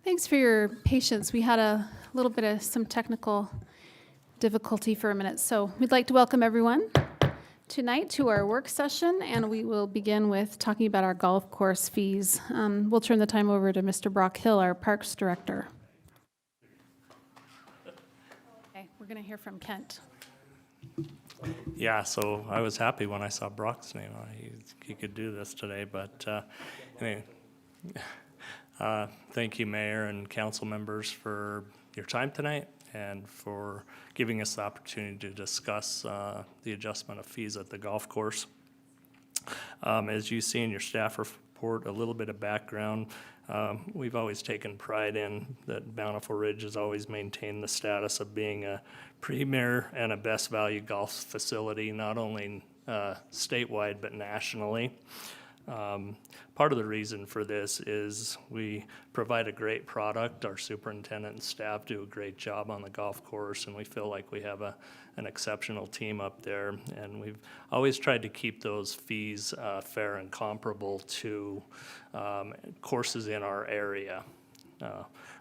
Thanks for your patience. We had a little bit of some technical difficulty for a minute. So we'd like to welcome everyone tonight to our work session, and we will begin with talking about our golf course fees. We'll turn the time over to Mr. Brock Hill, our Parks Director. Okay, we're going to hear from Kent. Yeah, so I was happy when I saw Brock's name. He could do this today, but anyway, thank you, Mayor and council members, for your time tonight and for giving us the opportunity to discuss the adjustment of fees at the golf course. As you see in your staff report, a little bit of background. We've always taken pride in that Bountiful Ridge has always maintained the status of being a premier and a best value golf facility, not only statewide but nationally. Part of the reason for this is we provide a great product. Our superintendent and staff do a great job on the golf course, and we feel like we have an exceptional team up there. And we've always tried to keep those fees fair and comparable to courses in our area.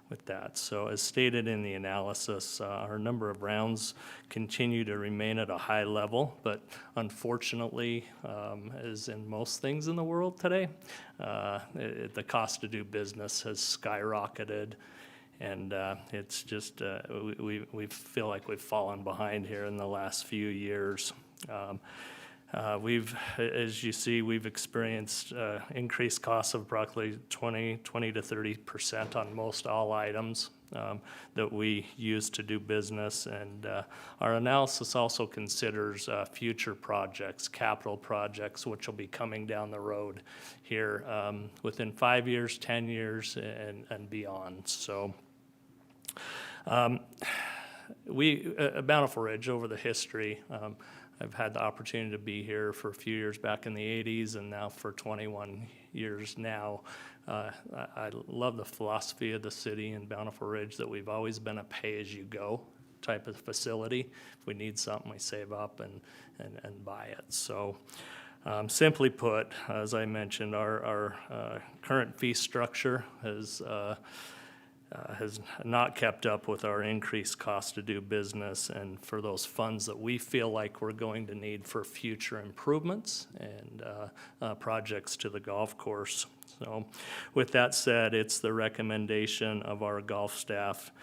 With that. So as stated in the analysis, our number of rounds continue to remain at a high level, but unfortunately, as in most things in the world today, the cost to do business has skyrocketed, and it's just, we feel like we've fallen behind here in the last few years. As you see, we've experienced increased costs of approximately 20 to 30% on most all items that we use to do business. And our analysis also considers future projects, capital projects, which will be coming down the road here within 5 years, 10 years, and beyond. So Bountiful Ridge, over the history, I've had the opportunity to be here for a few years back in the 80s and now for 21 years now. I love the philosophy of the city and Bountiful Ridge that we've always been a pay-as-you-go type of facility. If we need something, we save up and buy it. So simply put, as I mentioned, our current fee structure has not kept up with our increased cost to do business and for those funds that we feel like we're going to need for future improvements and projects to the golf course. So with that said, it's the recommendation of our golf staff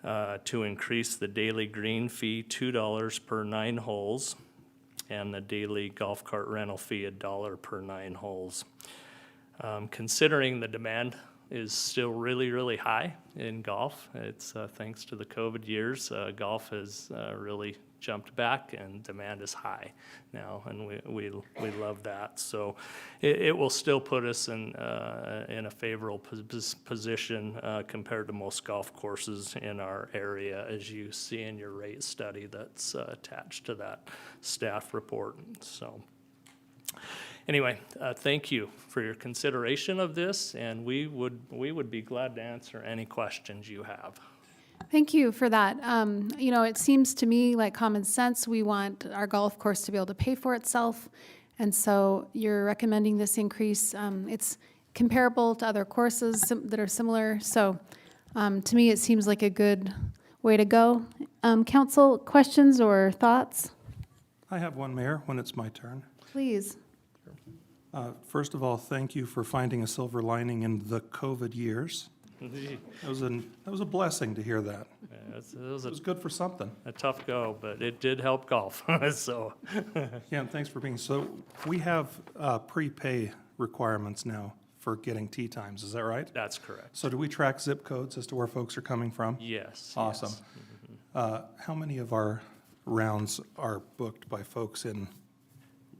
to increase the daily green fee $2 per 9 holes and the daily golf cart rental fee $1 per 9 holes. Considering the demand is still really, really high in golf. It's thanks to the COVID years, golf has really jumped back and demand is high now, and we love that. So it will still put us in a favorable position compared to most golf courses in our area, as you see in your rate study that's attached to that staff report. So anyway, thank you for your consideration of this, and we would be glad to answer any questions you have. Thank you for that. It seems to me like common sense. We want our golf course to be able to pay for itself, and so you're recommending this increase. It's comparable to other courses that are similar, so to me it seems like a good way to go. Council, questions or thoughts? I have one, Mayor, when it's my turn. Please. First of all, thank you for finding a silver lining in the COVID years. That was a blessing to hear that. Yeah, It was good for something. a tough go, but it did help golf. So Yeah, and thanks for being, so we have prepay requirements now for getting tee times, is that right? that's correct. So do we track zip codes as to where folks are coming from? Yes. Awesome. Yes. How many of our rounds are booked by folks in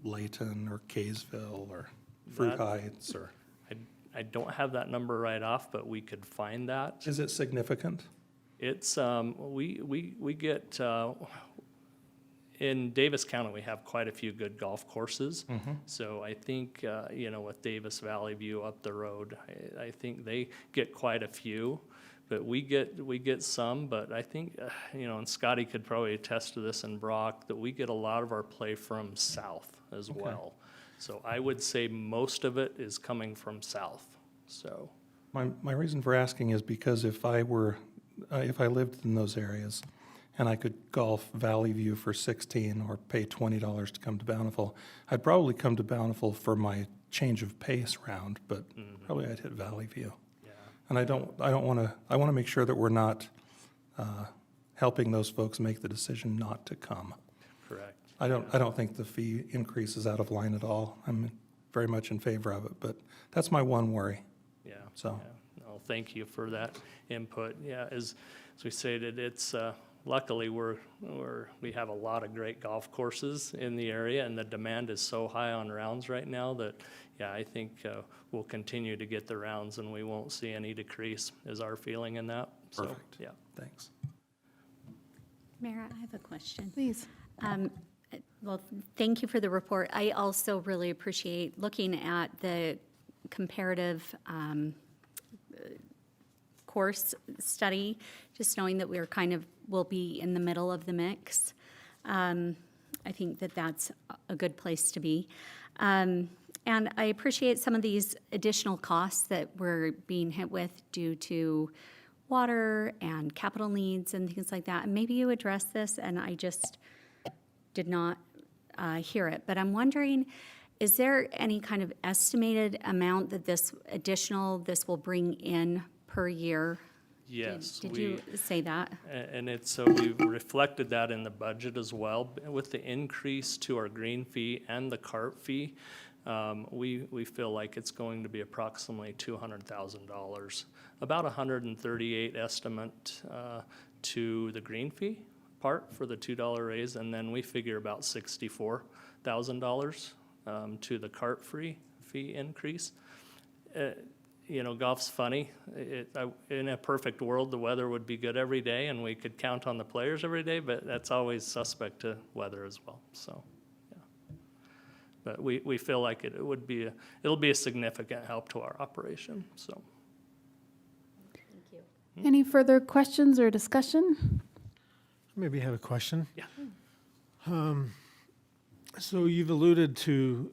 Layton or Kaysville or Fruit Heights or? I don't have that number right off, but we could find that. Is it significant? It's we get in Davis County we have quite a few good golf courses. Mm-hmm. So I think with Davis Valley View up the road, I think they get quite a few. But we get some, but I think and Scotty could probably attest to this, and Brock, that we get a lot of our play from south as well. So I would say most of it is coming from south. So My reason for asking is because if I lived in those areas and I could golf Valley View for 16 or pay $20 to come to Bountiful, I'd probably come to Bountiful for my change of pace round, but probably I'd hit Valley View. Yeah. And I want to make sure that we're not helping those folks make the decision not to come. Correct. I don't think the fee increase is out of line at all. I'm very much in favor of it, but that's my one worry. Yeah. So. Yeah. No, thank you for that input. Yeah, as we stated, it's luckily we have a lot of great golf courses in the area, and the demand is so high on rounds right now that, yeah, I think we'll continue to get the rounds and we won't see any decrease, is our feeling in that. So, Perfect. yeah. Thanks. Mayor, I have a question. Please. Well, thank you for the report. I also really appreciate looking at the comparative course study, just knowing that will be in the middle of the mix. I think that that's a good place to be. And I appreciate some of these additional costs that we're being hit with due to water and capital needs and things like that. And maybe you addressed this and I just did not hear it. But I'm wondering, is there any kind of estimated amount that this will bring in per year? Yes. Did you say that? And it's, so we've reflected that in the budget as well. With the increase to our green fee and the cart fee, we feel like it's going to be approximately $200,000. About $138 estimate to the green fee part for the $2 raise, and then we figure about $64,000 to the cart fee increase. You know, golf's funny. In a perfect world, the weather would be good every day and we could count on the players every day, but that's always suspect to weather as well, so, yeah. But we feel like it'll be a significant help to our operation, so. Thank you. Any further questions or discussion? Maybe have a question. Yeah. So you've alluded to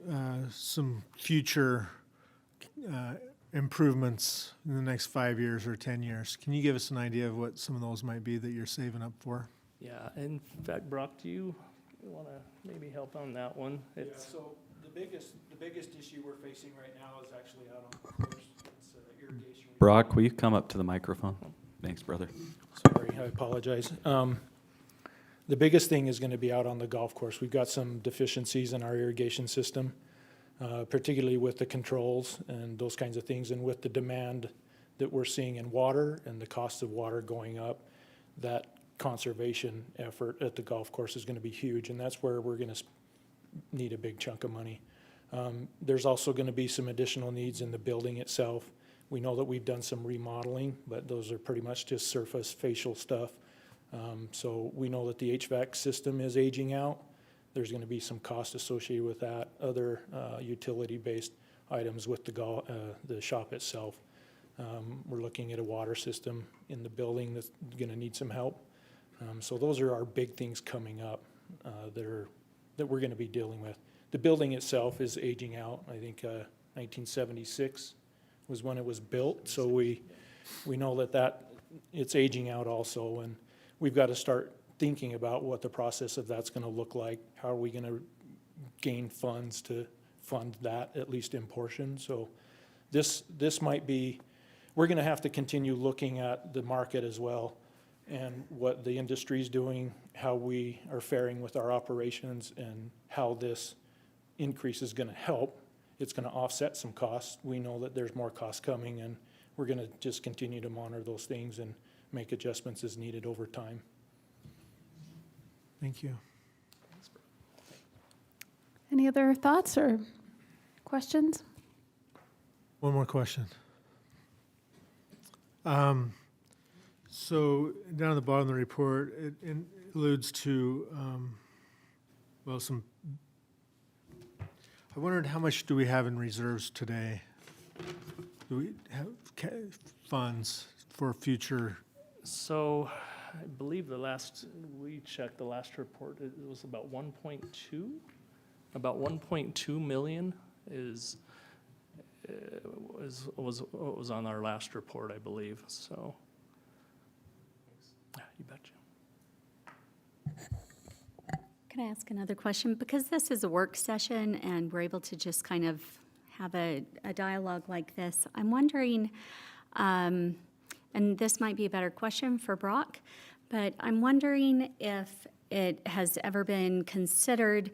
some future improvements in the next 5 years or 10 years. Can you give us an idea of what some of those might be that you're saving up for? Yeah, in fact, Brock, do you want to maybe help on that one? Yeah, It's, so the biggest issue we're facing right now is actually out on the course. It's irrigation. Brock, will you come up to the microphone? Thanks, brother. Sorry, I apologize. The biggest thing is going to be out on the golf course. We've got some deficiencies in our irrigation system, particularly with the controls and those kinds of things, and with the demand that we're seeing in water and the cost of water going up. That conservation effort at the golf course is going to be huge, and that's where we're going to need a big chunk of money. There's also going to be some additional needs in the building itself. We know that we've done some remodeling, but those are pretty much just surface facial stuff. So we know that the HVAC system is aging out. There's going to be some cost associated with that, other utility-based items with the shop itself. We're looking at a water system in the building that's going to need some help. So those are our big things coming up that we're going to be dealing with. The building itself is aging out. I think 1976 was when it was built. So we know that it's aging out also, and we've got to start thinking about what the process of that's going to look like. How are we going to gain funds to fund that, at least in portion? So this might be, we're going to have to continue looking at the market as well and what the industry's doing, how we are faring with our operations, and how this increase is going to help. It's going to offset some costs. We know that there's more costs coming, and we're going to just continue to monitor those things and make adjustments as needed over time. Thank you. Any other thoughts or questions? One more question. So down at the bottom of the report, it alludes to, I wondered how much do we have in reserves today? Do we have funds for future? so I believe we checked the last report, it was about 1.2 million was what was on our last report, I believe, so. Yeah, you betcha. Can I ask another question? Because this is a work session and we're able to just kind of have a dialogue like this, I'm wondering, and this might be a better question for Brock, but I'm wondering if it has ever been considered.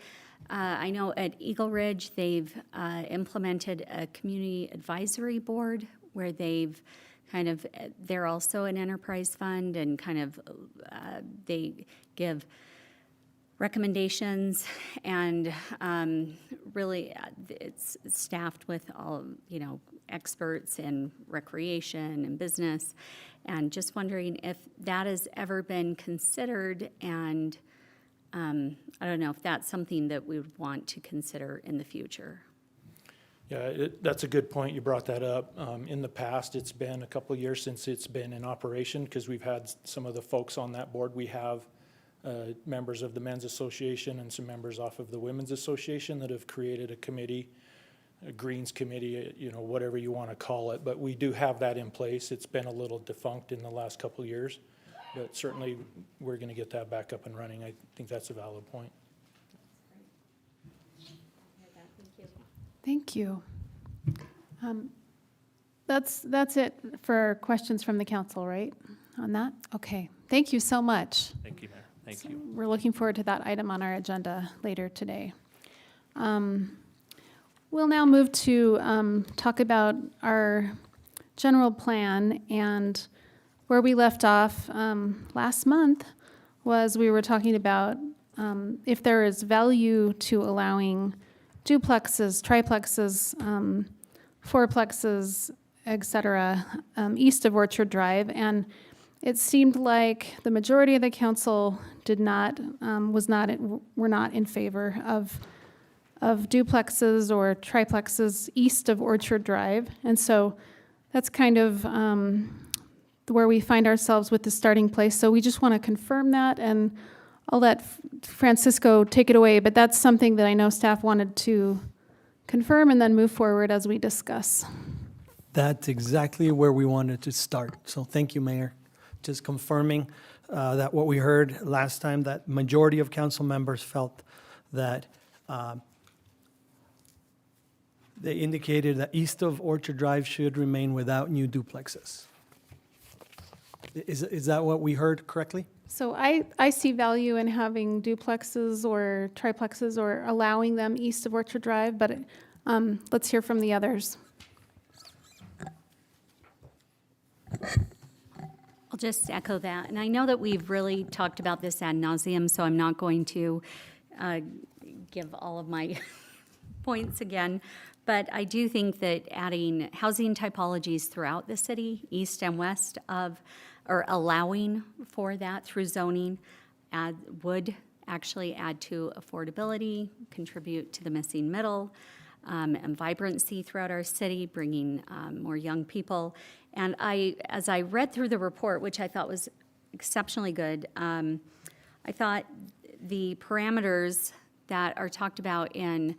I know at Eagle Ridge, they've implemented a community advisory board where they're also an enterprise fund and kind of they give recommendations, and really it's staffed with all, experts in recreation and business, and just wondering if that has ever been considered, and I don't know if that's something that we would want to consider in the future. Yeah, that's a good point. You brought that up. In the past, it's been a couple of years since it's been in operation because we've had some of the folks on that board. We have members of the Men's Association and some members off of the Women's Association that have created a committee, a Greens Committee, whatever you want to call it. But we do have that in place. It's been a little defunct in the last couple of years, but certainly we're going to get that back up and running. I think that's a valid point. Thank you. That's it for questions from the council, right, on that? Okay, thank you so much. Thank you, Mayor. Thank you. We're looking forward to that item on our agenda later today. We'll now move to talk about our general plan, and where we left off last month was we were talking about if there is value to allowing duplexes, triplexes, fourplexes, et cetera, east of Orchard Drive. And it seemed like the majority of the council were not in favor of duplexes or triplexes east of Orchard Drive. And so that's kind of where we find ourselves with the starting place. So we just want to confirm that, and I'll let Francisco take it away, but that's something that I know staff wanted to confirm and then move forward as we discuss. That's exactly where we wanted to start. So thank you, Mayor. Just confirming that what we heard last time, that majority of council members felt that they indicated that east of Orchard Drive should remain without new duplexes. Is that what we heard correctly? So I see value in having duplexes or triplexes or allowing them east of Orchard Drive, but let's hear from the others. I'll just echo that. And I know that we've really talked about this ad nauseum, so I'm not going to give all of my points again. But I do think that adding housing typologies throughout the city, east and west of, or allowing for that through zoning, would actually add to affordability, contribute to the missing middle, and vibrancy throughout our city, bringing more young people. And as I read through the report, which I thought was exceptionally good, I thought the parameters that are talked about in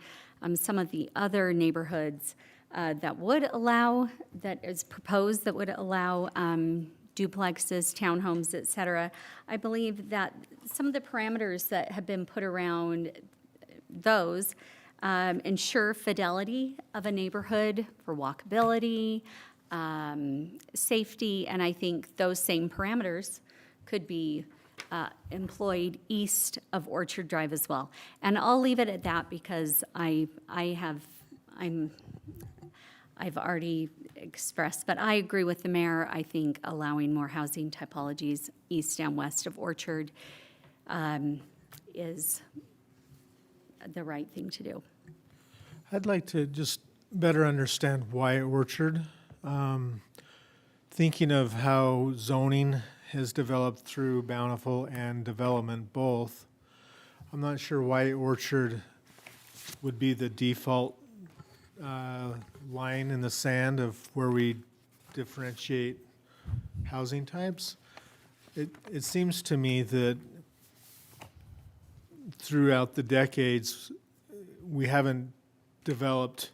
some of the other neighborhoods that is proposed that would allow duplexes, townhomes, et cetera, I believe that some of the parameters that have been put around those ensure fidelity of a neighborhood for walkability, safety, and I think those same parameters could be employed east of Orchard Drive as well. And I'll leave it at that because I've already expressed, but I agree with the mayor. I think allowing more housing typologies east and west of Orchard is the right thing to do. I'd like to just better understand why Orchard. Thinking of how zoning has developed through Bountiful and development both, I'm not sure why Orchard would be the default line in the sand of where we differentiate housing types. It seems to me that throughout the decades, we haven't developed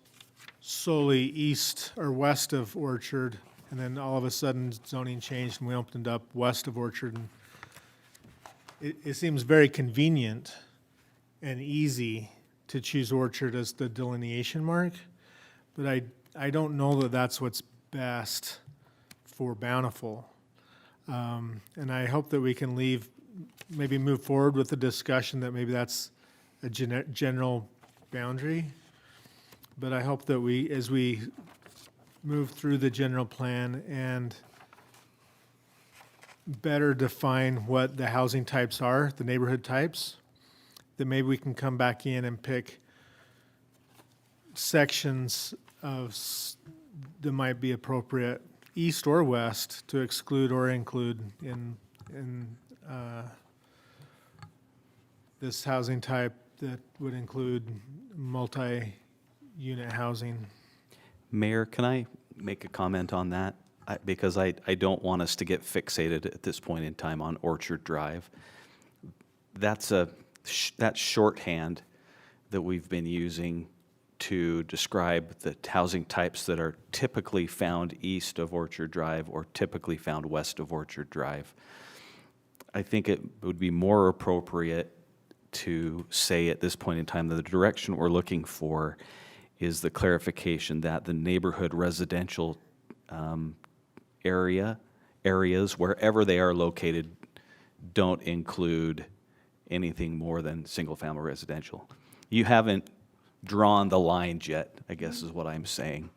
solely east or west of Orchard, and then all of a sudden zoning changed and we opened up west of Orchard. And it seems very convenient and easy to choose Orchard as the delineation mark, but I don't know that that's what's best for Bountiful. And I hope that we can maybe move forward with the discussion that maybe that's a general boundary. But I hope that as we move through the general plan and better define what the housing types are, the neighborhood types, then maybe we can come back in and pick sections that might be appropriate, east or west, to exclude or include in this housing type that would include multi-unit housing. Mayor, can I make a comment on that? Because I don't want us to get fixated at this point in time on Orchard Drive. That's shorthand that we've been using to describe the housing types that are typically found east of Orchard Drive or typically found west of Orchard Drive. I think it would be more appropriate to say at this point in time that the direction we're looking for is the clarification that the neighborhood residential areas, wherever they are located, don't include anything more than single-family residential. You haven't drawn the lines yet, I guess is what I'm saying.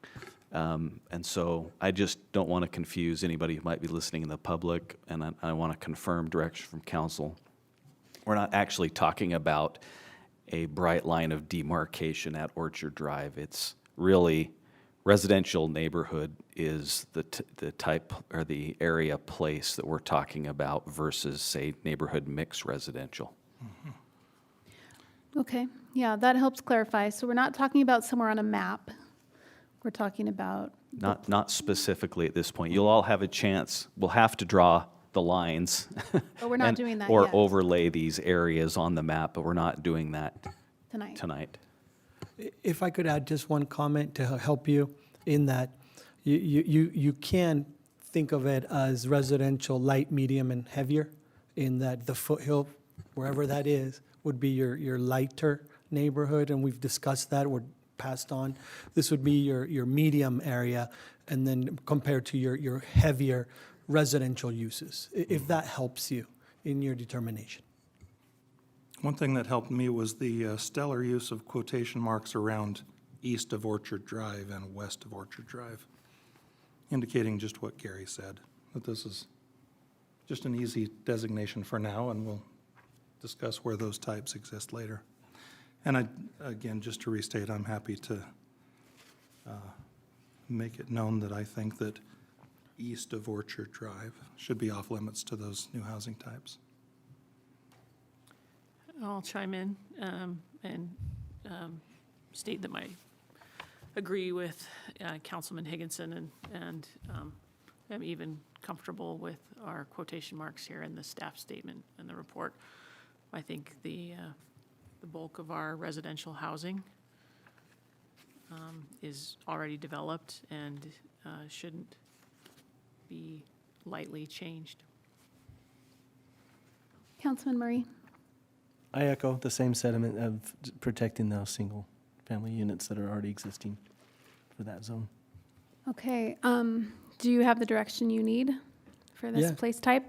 And so I just don't want to confuse anybody who might be listening in the public, and I want to confirm direction from council. We're not actually talking about a bright line of demarcation at Orchard Drive. It's really residential neighborhood is the type or the area place that we're talking about versus, say, neighborhood mixed residential. Okay, yeah, that helps clarify. So we're not talking about somewhere on a map. We're talking about, Not specifically at this point. You'll all have a chance. We'll have to draw the lines. but we're not doing that Or yet overlay these areas on the map, but we're not doing that tonight. tonight. If I could add just one comment to help you in that, you can think of it as residential, light, medium, and heavier, in that the foothill, wherever that is, would be your lighter neighborhood, and we've discussed that, we're passed on. This would be your medium area, and then compared to your heavier residential uses, if that helps you in your determination. One thing that helped me was the stellar use of quotation marks around east of Orchard Drive and west of Orchard Drive, indicating just what Gary said, that this is just an easy designation for now, and we'll discuss where those types exist later. And again, just to restate, I'm happy to make it known that I think that east of Orchard Drive should be off limits to those new housing types. I'll chime in and state that I agree with Councilman Higginson and am even comfortable with our quotation marks here in the staff statement and the report. I think the bulk of our residential housing is already developed and shouldn't be lightly changed. Councilman Murray? I echo the same sentiment of protecting those single-family units that are already existing for that zone. Okay, do you have the direction you need for this Yeah. place type?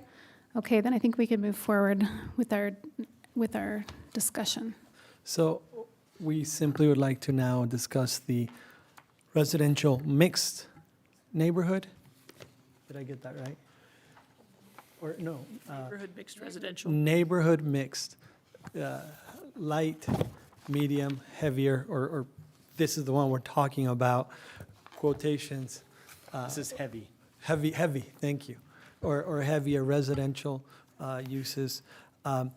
Okay, then I think we can move forward with our discussion. So we simply would like to now discuss the residential mixed neighborhood. Did I get that right? Or no? Neighborhood mixed residential. Neighborhood mixed, light, medium, heavier, or this is the one we're talking about, quotations, This is heavy. heavy, thank you, or heavier residential uses. I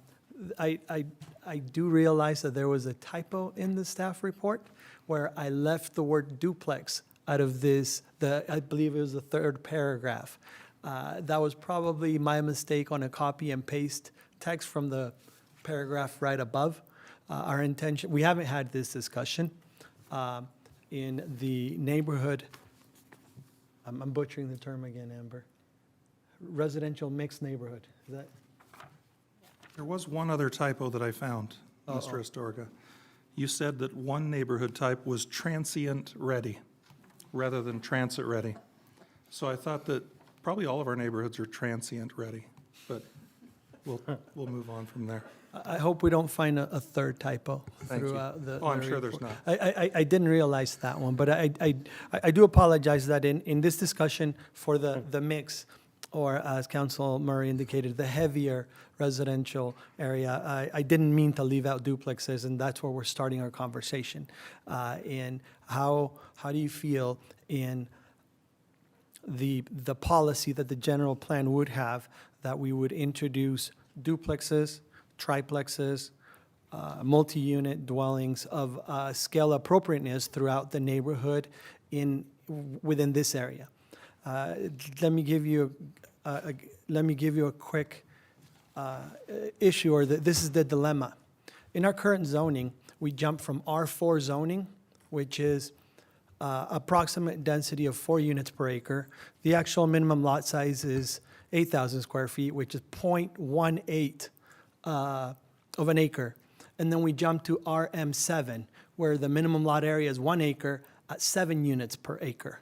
do realize that there was a typo in the staff report where I left the word duplex out of this, I believe it was the third paragraph. That was probably my mistake on a copy and paste text from the paragraph right above. Our intention, we haven't had this discussion in the neighborhood, I'm butchering the term again, Amber, residential mixed neighborhood, is that? There was one other typo that I found, Mr. Astorga. You said that one neighborhood type was transient ready rather than transit ready. So I thought that probably all of our neighborhoods are transient ready, but we'll move on from there. I hope we don't find a third typo Thank you. throughout the. Oh, I'm the sure there's report. not. I didn't realize that one, but I do apologize that in this discussion for the mix, or as Council Murray indicated, the heavier residential area, I didn't mean to leave out duplexes, and that's where we're starting our conversation. And how do you feel in the policy that the general plan would have, that we would introduce duplexes, triplexes, multi-unit dwellings of scale appropriateness throughout the neighborhood within this area? Let me give you a quick issue, or this is the dilemma. In our current zoning, we jump from R4 zoning, which is approximate density of 4 units per acre. The actual minimum lot size is 8,000 square feet, which is 0.18 of an acre. And then we jump to RM7, where the minimum lot area is 1 acre at 7 units per acre.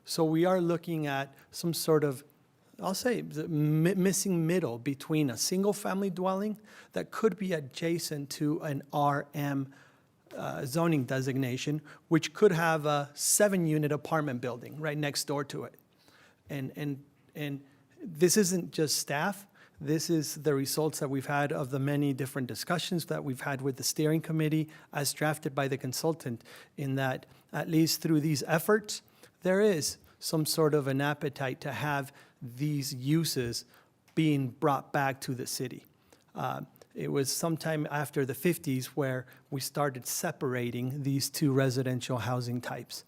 So we are looking at some sort of, I'll say, missing middle between a single-family dwelling that could be adjacent to an RM zoning designation, which could have a 7-unit apartment building right next door to it. And this isn't just staff. This is the results that we've had of the many different discussions that we've had with the steering committee as drafted by the consultant, in that at least through these efforts, there is some sort of an appetite to have these uses being brought back to the city. It was sometime after the 50s where we started separating these two residential housing types.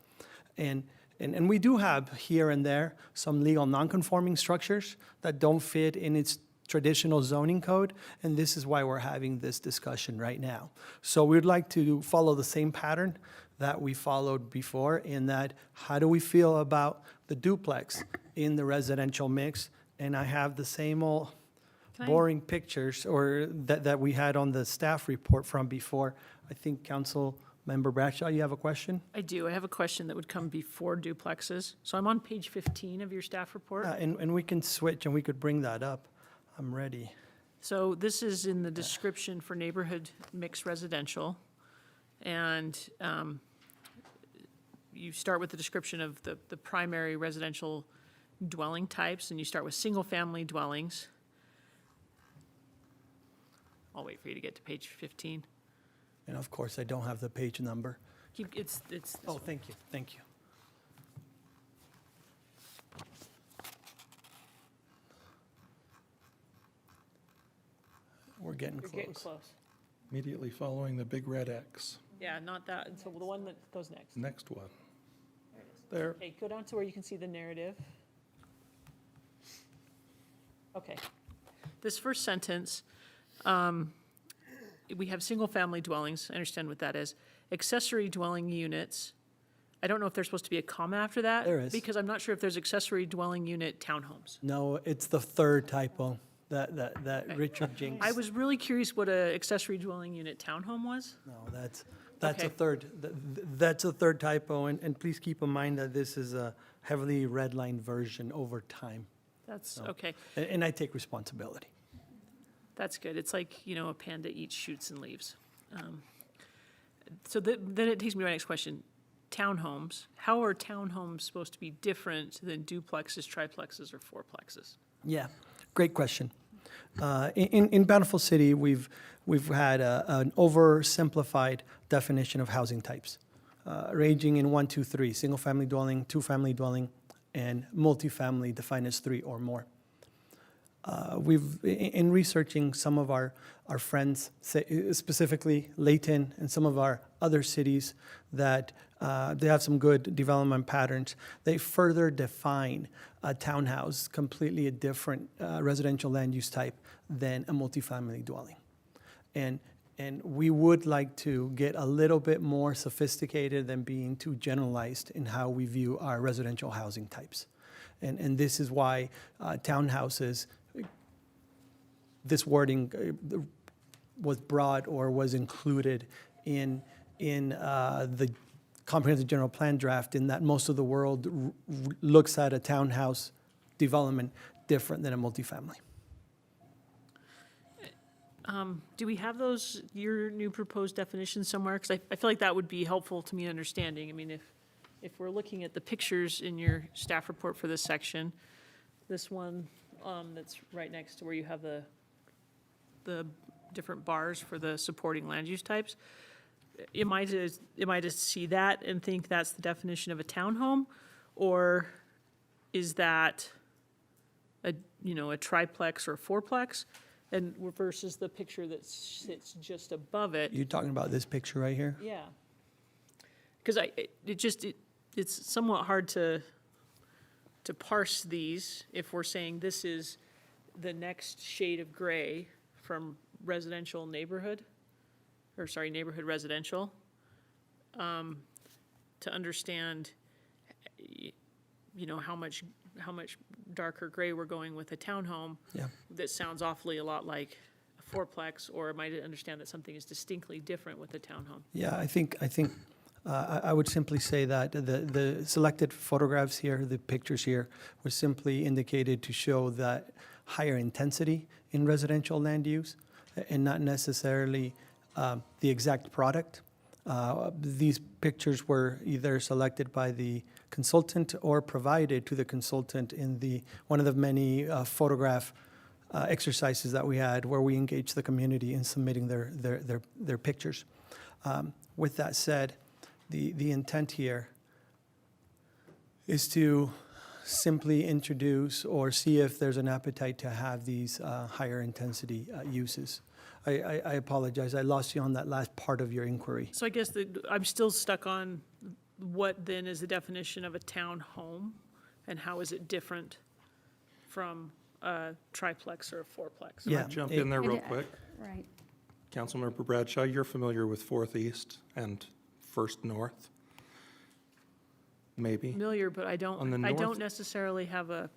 And we do have here and there some legal nonconforming structures that don't fit in its traditional zoning code, and this is why we're having this discussion right now. So we'd like to follow the same pattern that we followed before, in that, how do we feel about the duplex in the residential mix? And I have the same old boring pictures or that we had on the staff report from before. I think Council Member Bradshaw, you have a question? I do. I have a question that would come before duplexes. So I'm on page 15 of your staff report. And we can switch and we could bring that up. I'm ready. So this is in the description for neighborhood mixed residential. And you start with the description of the primary residential dwelling types, and you start with single-family dwellings. I'll wait for you to get to page 15. And of course, I don't have the page number. It's Oh, thank you, thank you. We're getting You're getting close. close. Immediately following the big red X. Yeah, not that, so the one that goes next. Next one. There. Okay, go down to where you can see the narrative. Okay. This first sentence, we have single-family dwellings, I understand what that is. Accessory dwelling units, I don't know if there's supposed to be a comma after that. There is. Because I'm not sure if there's accessory dwelling unit townhomes. No, it's the third typo that Richard Jinks. I was really curious what a accessory dwelling unit townhome was. No, that's a Okay. that's a third typo, and please keep in mind that this is a heavily redlined version over time. That's, No. okay, And I take responsibility. that's good. It's like, a panda eats shoots and leaves. So then it takes me to my next question. Townhomes, how are townhomes supposed to be different than duplexes, triplexes, or fourplexes? Yeah, great question. In Bountiful City, we've had an oversimplified definition of housing types, ranging in 1, 2, 3, single-family dwelling, two-family dwelling, and multifamily defined as 3 or more. In researching some of our friends, specifically Layton and some of our other cities that they have some good development patterns, they further define a townhouse completely a different residential land use type than a multifamily dwelling. And And we would like to get a little bit more sophisticated than being too generalized in how we view our residential housing types. And this is why townhouses, this wording was brought or was included in the comprehensive general plan draft, in that most of the world looks at a townhouse development different than a multifamily. Do we have those, your new proposed definitions somewhere? Because I feel like that would be helpful to me understanding. I mean, if we're looking at the pictures in your staff report for this section, this one that's right next to where you have the different bars for the supporting land use types, am I to see that and think that's the definition of a townhome? Or is that a triplex or a fourplex? And versus the picture that sits just above it? You're talking about this picture right here? Yeah. Because it's somewhat hard to parse these if we're saying this is the next shade of gray from residential neighborhood, or sorry, neighborhood residential, to understand, how much darker gray we're going with a townhome. Yeah. That sounds awfully a lot like a fourplex, or am I to understand that something is distinctly different with a townhome? Yeah, I think I would simply say that the selected photographs here, the pictures here, were simply indicated to show that higher intensity in residential land use, and not necessarily the exact product. These pictures were either selected by the consultant or provided to the consultant in one of the many photograph exercises that we had, where we engaged the community in submitting their pictures. With that said, the intent here is to simply introduce or see if there's an appetite to have these higher intensity uses. I apologize, I lost you on that last part of your inquiry. So I guess I'm still stuck on what then is the definition of a townhome, and how is it different from a triplex or a fourplex? Can I jump in there real quick? Right. Councilmember Bradshaw, you're familiar with Fourth East and First North? Maybe? Familiar, but I On the don't north- necessarily have a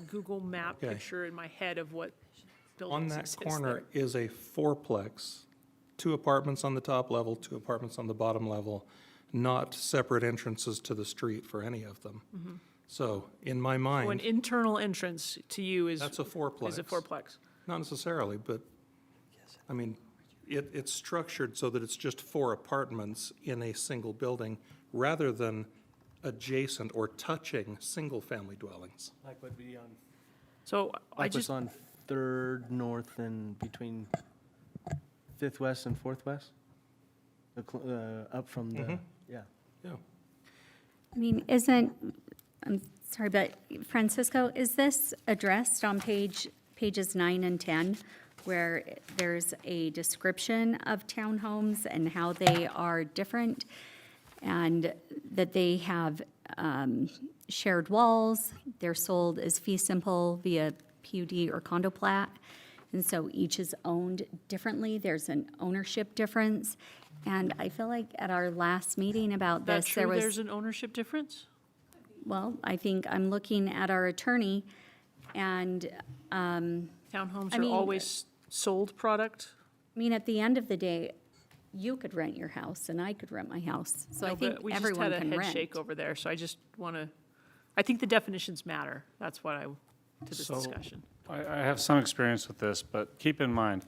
Google map Okay. picture in my head of what On buildings that exist corner there. is a fourplex, 2 apartments on the top level, 2 apartments on the bottom level, not separate entrances to the street for any of them. So in my So an mind, internal entrance to you is that's a fourplex. is a fourplex. Not necessarily, but, I mean, it's structured so that it's just 4 apartments in a single building, rather than adjacent or touching single-family dwellings. Like would be on, So I like just, what's on Third North and between Fifth West and Fourth West? Up from the, yeah. Yeah. I mean, I'm sorry, but Francisco, is this addressed on pages 9 and 10, where there's a description of townhomes and how they are different, and that they have shared walls, they're sold as fee simple via PUD or condo plat, and so each is owned differently, there's an ownership difference, and I feel like at our last meeting about that's this, there true, was... there's an ownership difference? Well, I think I'm looking at our attorney, and, Townhomes I are mean, always sold product? I mean, at the end of the day, you could rent your house, and I could rent my house, so I No, think but we just everyone had a can head rent. shake over there, so I just want to, I think the definitions matter. That's what to this So- discussion. I have some experience with this, but keep in mind,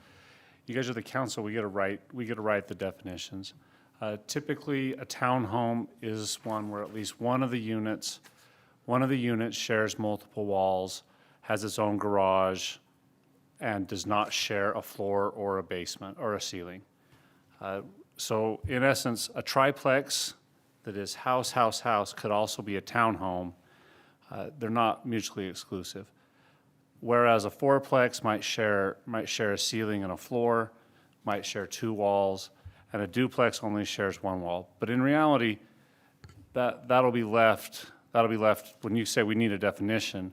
you guys are the council, we get to write the definitions. Typically, a townhome is one where at least one of the units shares multiple walls, has its own garage, and does not share a floor or a basement or a ceiling. So in essence, a triplex that is house could also be a townhome. They're not mutually exclusive. Whereas a fourplex might share a ceiling and a floor, might share 2 walls, and a duplex only shares 1 wall. But in reality, that'll be left, when you say we need a definition,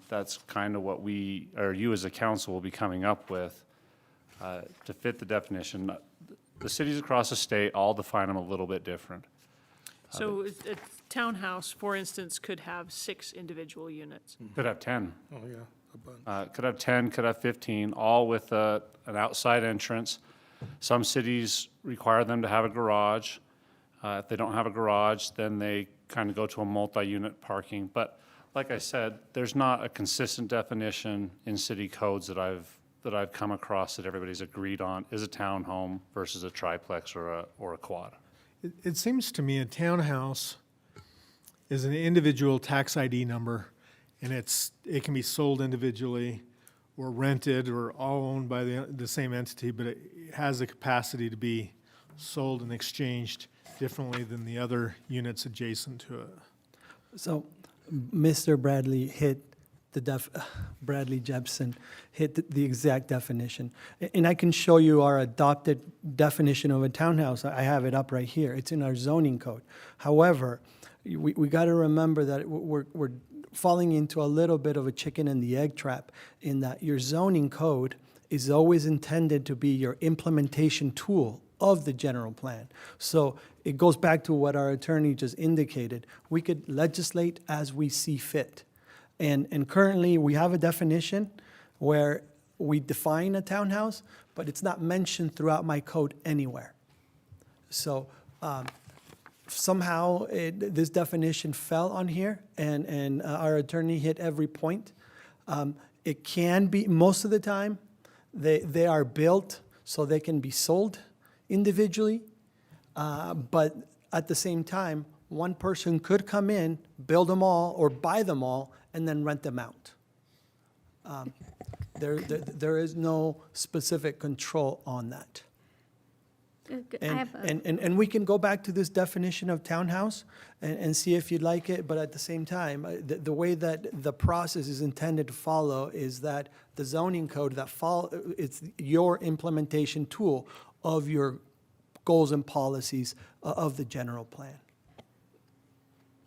that's kind of what you as a council will be coming up with. to fit the definition. The cities across the state all define them a little bit different. So a townhouse, for instance, could have 6 individual units. Could have 10. Oh, yeah, a bunch. Could have 10, could have 15, all with an outside entrance. Some cities require them to have a garage. If they don't have a garage, then they kind of go to a multi-unit parking. But like I said, there's not a consistent definition in city codes that I've come across that everybody's agreed on is a townhome versus a triplex or a quad. It seems to me a townhouse is an individual tax ID number, and it can be sold individually or rented or all owned by the same entity, but it has the capacity to be sold and exchanged differently than the other units adjacent to it. So, Mr. Bradley hit Bradley Jepson hit the exact definition. And I can show you our adopted definition of a townhouse. I have it up right here. It's in our zoning code. However, we got to remember that we're falling into a little bit of a chicken and the egg trap in that your zoning code is always intended to be your implementation tool of the general plan. So it goes back to what our attorney just indicated. We could legislate as we see fit. And currently, we have a definition where we define a townhouse, but it's not mentioned throughout my code anywhere. So somehow, this definition fell on here, and our attorney hit every point. It can be, most of the time, they are built so they can be sold individually, but at the same time, one person could come in, build them all, or buy them all, and then rent them out. There is no specific control on that. And we can go back to this definition of townhouse and see if you'd like it, but at the same time, the way that the process is intended to follow is that the zoning code it's your implementation tool of your goals and policies of the general plan.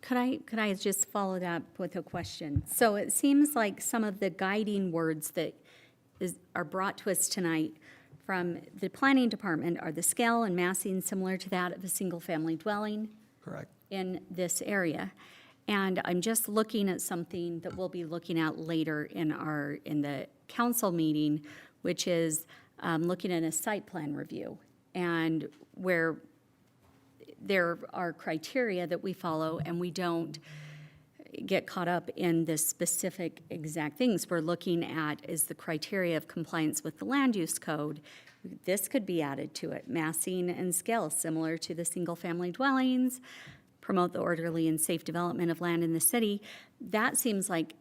Could I just follow that with a question? So it seems like some of the guiding words that are brought to us tonight from the planning department are the scale and massing similar to that of a single-family dwelling Correct. in this area. And I'm just looking at something that we'll be looking at later in the council meeting, which is looking at a site plan review, and where there are criteria that we follow, and we don't get caught up in the specific exact things. We're looking at is the criteria of compliance with the land use code. This could be added to it, massing and scale similar to the single-family dwellings, promote the orderly and safe development of land in the city. That seems like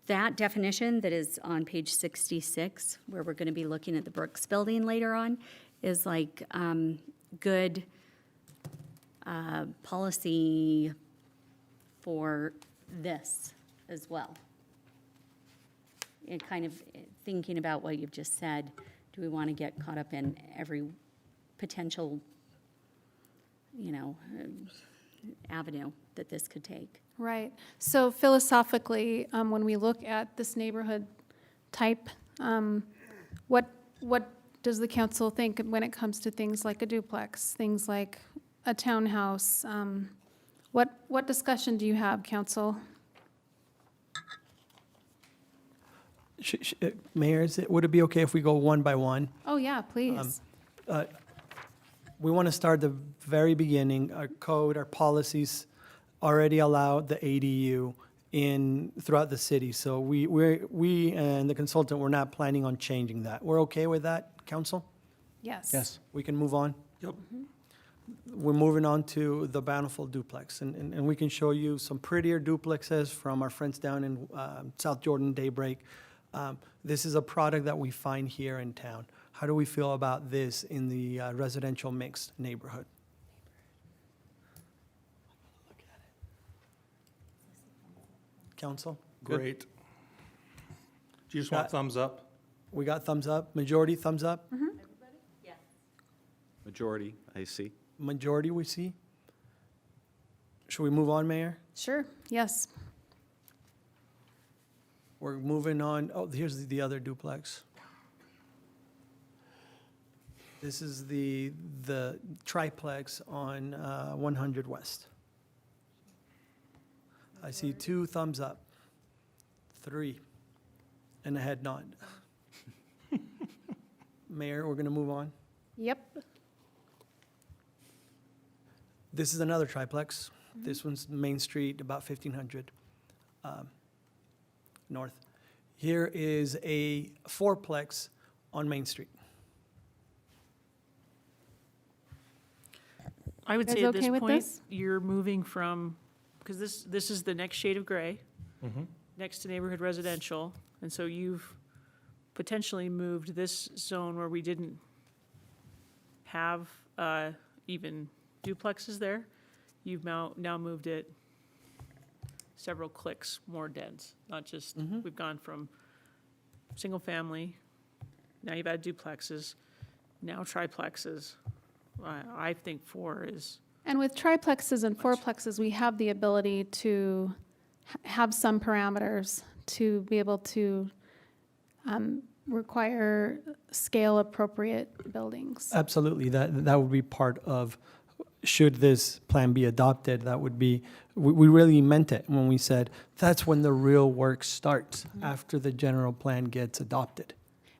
that definition that is on page 66, where we're going to be looking at the Brooks Building later on, is like good policy for this as well. And kind of thinking about what you've just said, do we want to get caught up in every potential, avenue that this could take? Right. So philosophically, when we look at this neighborhood type, what does the council think when it comes to things like a duplex, things like a townhouse? What discussion do you have, council? Mayor, would it be okay if we go one by one? Oh, yeah, please. We want to start the very beginning. Our code, our policies already allow the ADU throughout the city. So we and the consultant, we're not planning on changing that. We're okay with that, council? Yes. Yes. We can move on? Yep. We're moving on to the Bountiful duplex, and we can show you some prettier duplexes from our friends down in South Jordan Daybreak. This is a product that we find here in town. How do we feel about this in the residential mixed neighborhood? Council? Good? Great. Do you just want Got- thumbs up? We got thumbs up, majority thumbs up, Majority, I see. majority we see. Should we move on, Mayor? Sure, yes. We're moving on, oh, here's the other duplex. This is the triplex on 100 West. I see 2 thumbs up, 3, and a head nod. Mayor, we're going to move on. Yep. This is another triplex. This one's Main Street, about 1500 north. Here is a 4-plex on Main Street. I would Guys say at this okay with point, this? you're moving from, because this is the next shade of gray, next to neighborhood residential, and so you've potentially moved this zone where we didn't have even duplexes there. You've now moved it several clicks more dense, not just, we've gone from single family, now you've added duplexes, now triplexes. I think 4 is, And with triplexes and fourplexes, we have the ability to have some parameters to be able to require scale-appropriate buildings. Absolutely, that would be part of, should this plan be adopted, that would be, we really meant it when we said, that's when the real work starts, after the general plan gets adopted.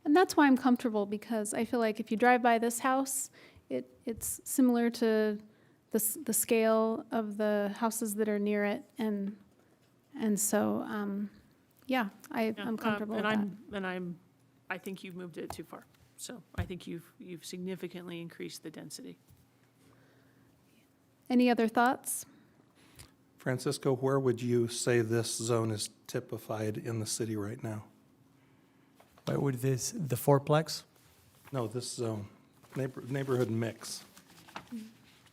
And that's why I'm comfortable, because I feel like if you drive by this house, it's similar to the scale of the houses that are near it, and so, yeah, I'm comfortable with that. I think you've moved it too far. So I think you've significantly increased the density. Any other thoughts? Francisco, where would you say this zone is typified in the city right now? Where would the 4-plex? No, this zone, neighborhood mix.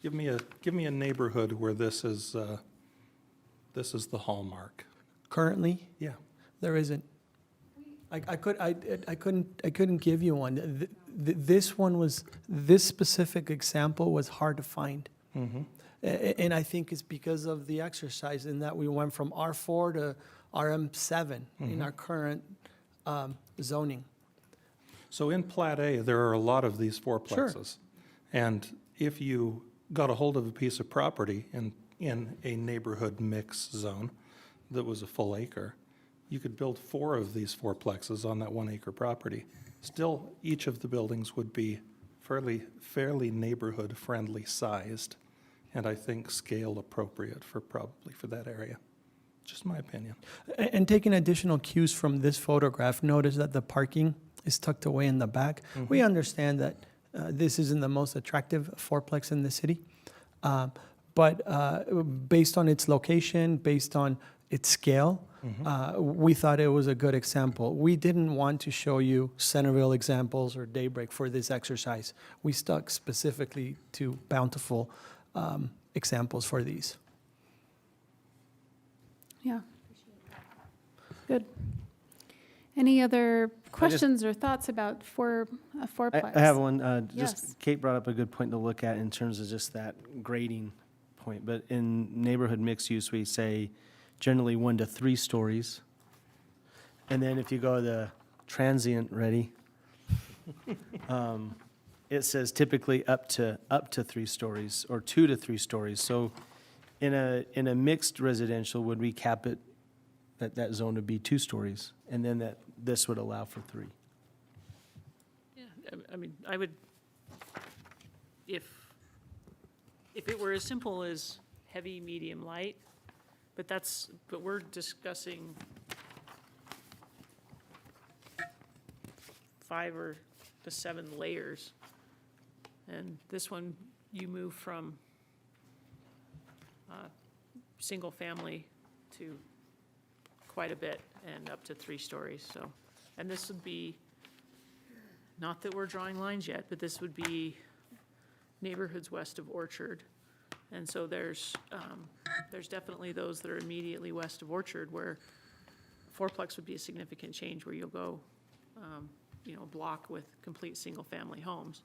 Give me a neighborhood where this is the hallmark. Currently, Yeah. there isn't. I couldn't give you one. This specific example was hard to find. And I think it's because of the exercise in that we went from R4 to RM7 in our current zoning. So in Plat A, there are a lot of these fourplexes. And if you got a hold of a piece of property in a neighborhood mix zone that was a full acre, you could build 4 of these fourplexes on that 1 acre property. Still, each of the buildings would be fairly neighborhood friendly sized, and I think scale appropriate probably for that area. Just my opinion. And taking additional cues from this photograph, notice that the parking is tucked away in the back. We understand that this isn't the most attractive fourplex in the city, but based on its location, based on its scale, we thought it was a good example. We didn't want to show you Centerville examples or Daybreak for this exercise. We stuck specifically to Bountiful examples for these. Yeah. Good. Any other questions or thoughts about a fourplex? I have one. Yes. Just Kate brought up a good point to look at in terms of just that grading point. But in neighborhood mixed use, we say generally 1 to 3 stories. And then if you go the transient ready, it says typically up to 3 stories or 2 to 3 stories. So in a mixed residential, would we cap it that zone would be 2 stories, and then this would allow for 3? Yeah, I mean, I would, if it were as simple as heavy, medium, light, but we're discussing 5 or to 7 layers. And this one, you move from single family to quite a bit and up to 3 stories, so. And this would be, not that we're drawing lines yet, but this would be neighborhoods west of Orchard. And so there's definitely those that are immediately west of Orchard where fourplex would be a significant change, where you'll go, a block with complete single-family homes.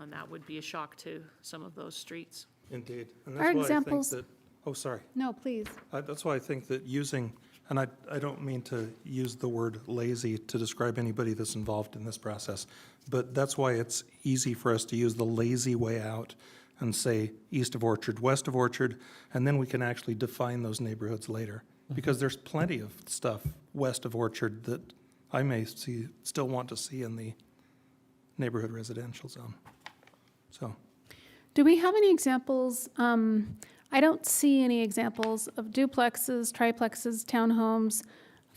And that would be a shock to some of those streets. Indeed. And Our that's why I think examples- that, oh, sorry. No, please. That's why I think that using And I don't mean to use the word lazy to describe anybody that's involved in this process, but that's why it's easy for us to use the lazy way out and say east of Orchard, west of Orchard, and then we can actually define those neighborhoods later. Because there's plenty of stuff west of Orchard that I may still want to see in the neighborhood residential zone. So, Do we have any examples? I don't see any examples of duplexes, triplexes, townhomes,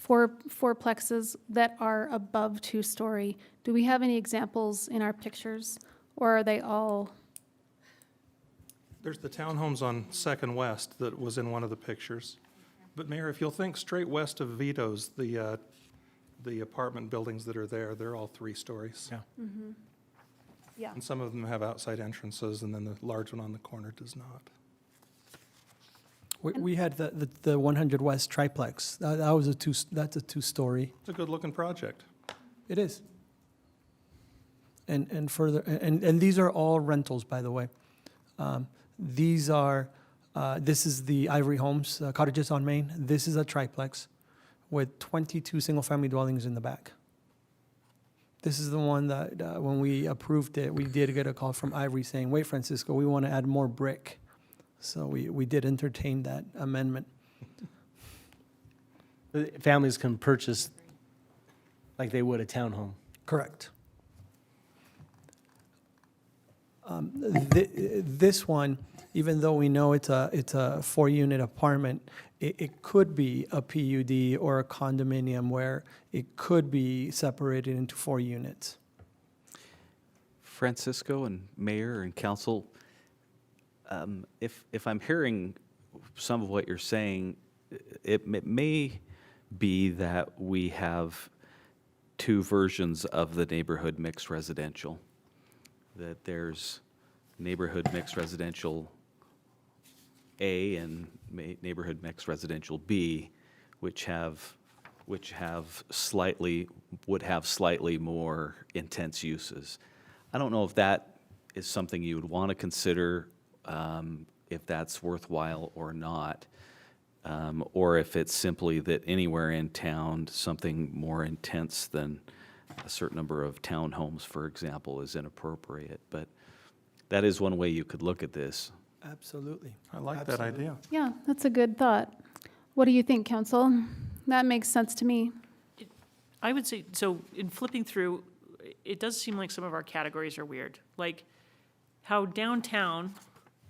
fourplexes that are above two-story. Do we have any examples in our pictures, or are they all? there's the townhomes on Second West that was in one of the pictures. But Mayor, if you'll think straight west of Vito's, the apartment buildings that are there, they're all 3 stories. Yeah. Yeah. And some of them have outside entrances, and then the large one on the corner does not. We had the 100 West triplex. That was that's a 2-story. It's a good-looking project. It is. And further, and these are all rentals, by the way. These are, this is the Ivory Homes, cottages on Main. This is a triplex with 22 single-family dwellings in the back. This is the one that, when we approved it, we did get a call from Ivory saying, wait, Francisco, we want to add more brick. So we did entertain that amendment. Families can purchase like they would a townhome. Correct. This one, even though we know it's a 4-unit apartment, it could be a PUD or a condominium where it could be separated into 4 units. Francisco and Mayor and Council, if I'm hearing some of what you're saying, it may be that we have 2 versions of the neighborhood mixed residential. That there's neighborhood mixed residential A and neighborhood mixed residential B, which would have slightly more intense uses. I don't know if that is something you would want to consider, if that's worthwhile or not, or if it's simply that anywhere in town, something more intense than a certain number of townhomes, for example, is inappropriate. But that is one way you could look at this. Absolutely. I like that idea. Yeah, that's a good thought. What do you think, council? That makes sense to me. I would say, so in flipping through, it does seem like some of our categories are weird. Like how downtown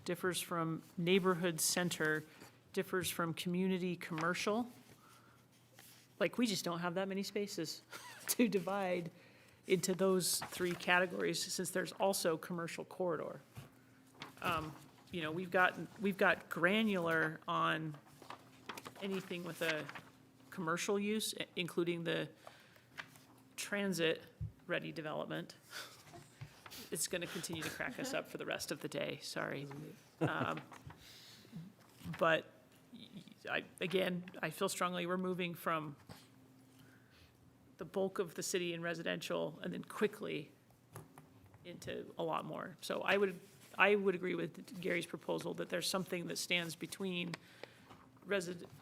differs from neighborhood center, differs from community commercial. Like we just don't have that many spaces to divide into those 3 categories since there's also commercial corridor. You know, we've got granular on anything with a commercial use, including the transit-ready development. It's going to continue to crack us up for the rest of the day, sorry. But I feel strongly we're moving from the bulk of the city in residential and then quickly into a lot more. So I would agree with Gary's proposal that there's something that stands between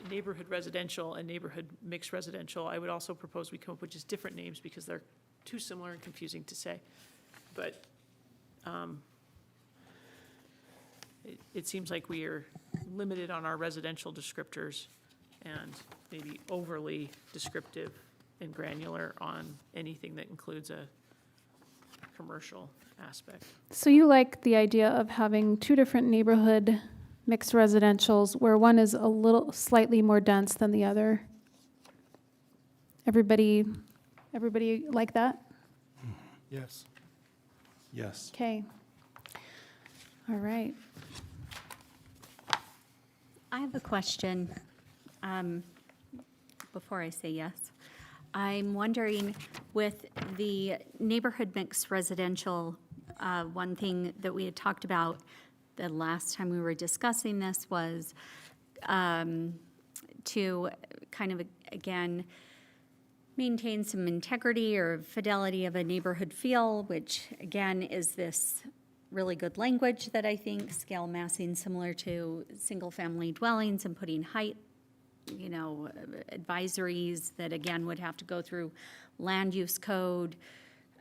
neighborhood residential and neighborhood mixed residential. I would also propose we come up with just different names because they're too similar and confusing to say. But it seems like we are limited on our residential descriptors and maybe overly descriptive and granular on anything that includes a commercial aspect. So you like the idea of having 2 different neighborhood mixed residentials where one is a little slightly more dense than the other? Everybody like that? Yes. Yes. Okay. All right. I have a question before I say yes. I'm wondering, with the neighborhood mixed residential, one thing that we had talked about the last time we were discussing this was to kind of, again, maintain some integrity or fidelity of a neighborhood feel, which, again, is this really good language that I think, scale massing similar to single-family dwellings and putting height you know, advisories that again would have to go through land use code,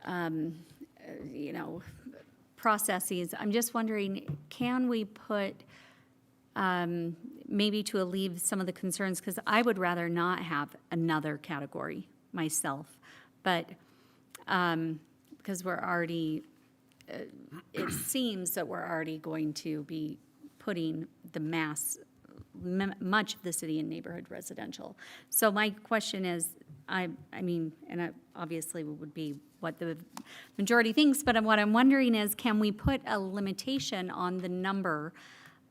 you know, processes. I'm just wondering, can we put, maybe to alleviate some of the concerns, because I would rather not have another category myself, but, because we're already, it seems that we're already going to be putting the much of the city in neighborhood residential. So my question is, I mean, and it obviously would be what the majority thinks, but what I'm wondering is, can we put a limitation on the number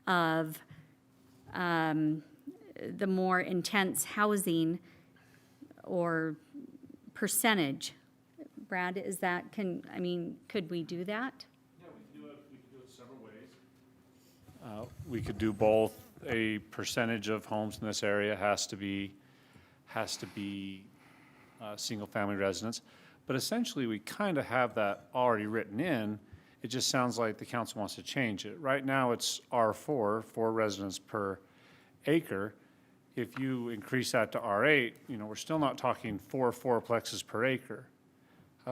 of the more intense housing or percentage? Brad, is that, could we do that? Yeah, we could do it several ways. We could do both. A percentage of homes in this area has to be single-family residence. But essentially, we kind of have that already written in. It just sounds like the council wants to change it. Right now, it's R4, 4 residents per acre. If you increase that to R8, you know, we're still not talking 4 fourplexes per acre.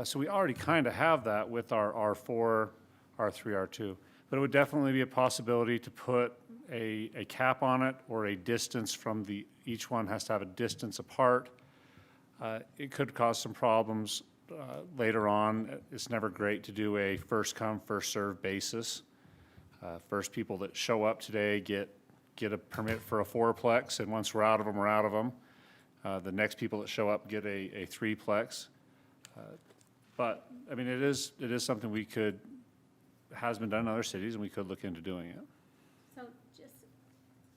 So we already kind of have that with our R4, R3, R2. But it would definitely be a possibility to put a cap on it, or a distance from each one has to have a distance apart. It could cause some problems later on. It's never great to do a first come, first served basis. First people that show up today get a permit for a 4-plex, and once we're out of them, we're out of them. The next people that show up get a 3-plex. But, I mean, it is something has been done in other cities, and we could look into doing it. So just,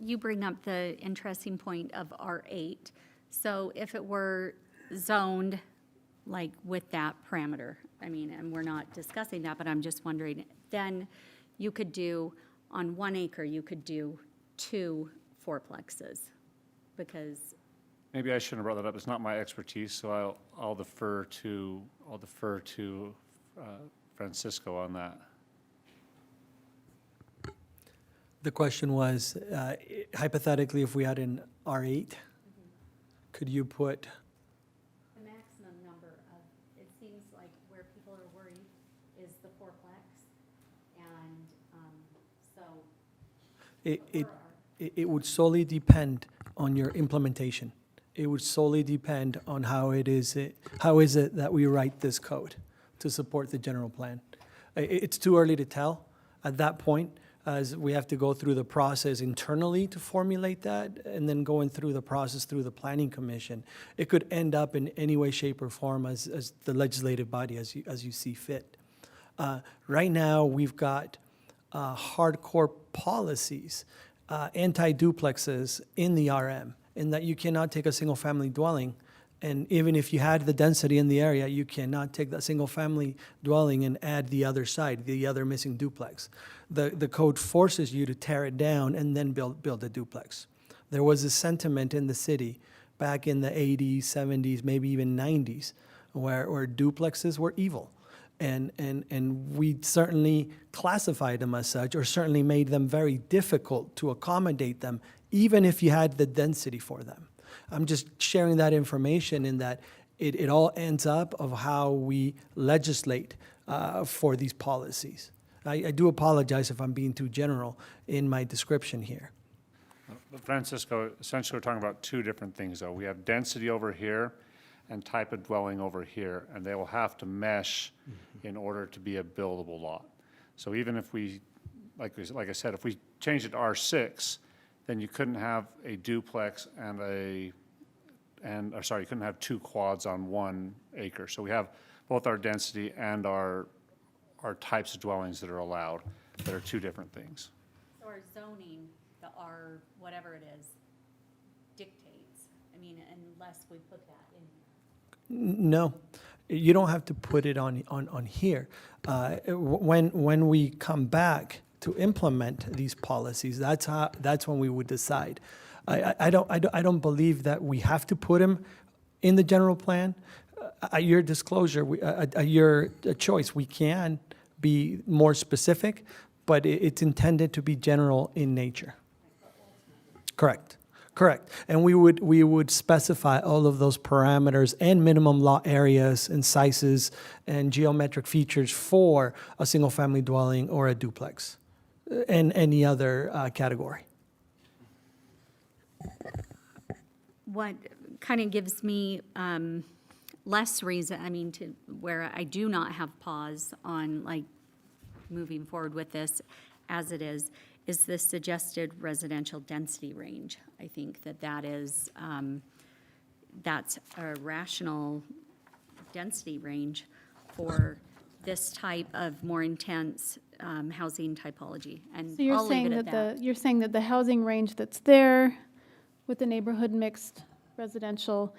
you bring up the interesting point of R8. So if it were zoned, like with that parameter, I mean, and we're not discussing that, but I'm just wondering, then you could do, on 1 acre, you could do 2 fourplexes, because Maybe I shouldn't have brought that up. It's not my expertise, so I'll defer to Francisco on that. The question was, hypothetically, if we had an R8, could you put, the maximum number of, it seems like where people are worried is the fourplex, and so. it would solely depend on your implementation. It would solely depend on how is it that we write this code to support the general plan. It's too early to tell at that point, as we have to go through the process internally to formulate that, and then going through the process through the planning commission. It could end up in any way, shape, or form as the legislative body, as you see fit. Right now, we've got hardcore policies, anti-duplexes in the RM, in that you cannot take a single-family dwelling, and even if you had the density in the area, you cannot take that single-family dwelling and add the other side, the other missing duplex. The code forces you to tear it down and then build a duplex. There was a sentiment in the city back in the 80s, 70s, maybe even 90s, where duplexes were evil. And we certainly classified them as such, or certainly made them very difficult to accommodate them, even if you had the density for them. I'm just sharing that information in that it all ends up of how we legislate for these policies. I do apologize if I'm being too general in my description here. But Francisco, essentially we're talking about two different things though. We have density over here and type of dwelling over here, and they will have to mesh in order to be a buildable lot. So even if we, like I said, if we change it to R6, then you couldn't have a duplex you couldn't have 2 quads on 1 acre. So we have both our density and our types of dwellings that are allowed, that are 2 different things. So our zoning, the R, whatever it is, dictates, I mean, unless we put that in here. No, you don't have to put it on here. When we come back to implement these policies, that's when we would decide. I don't believe that we have to put them in the general plan. At your disclosure, at your choice, we can be more specific, but it's intended to be general in nature. Correct. Correct. And we would specify all of those parameters and minimum lot areas and sizes and geometric features for a single-family dwelling or a duplex and any other category. What kind of gives me less reason, I mean, to where I do not have pause on like moving forward with this as it is the suggested residential density range. I think that is, that's a rational density range for this type of more intense housing typology. And So you're I'll leave saying it at that. you're saying that the housing range that's there with the neighborhood mixed residential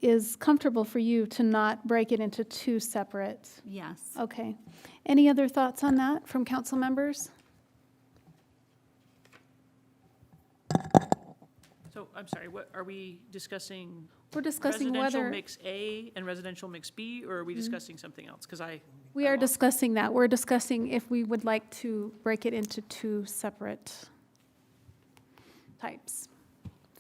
is comfortable for you to not break it into two separate? Yes. Okay. Any other thoughts on that from council members? So, I'm sorry, what, are we discussing We're discussing residential whether, mix A and residential mix B, or are we discussing something else? Because we are discussing that. We're discussing if we would like to break it into two separate types.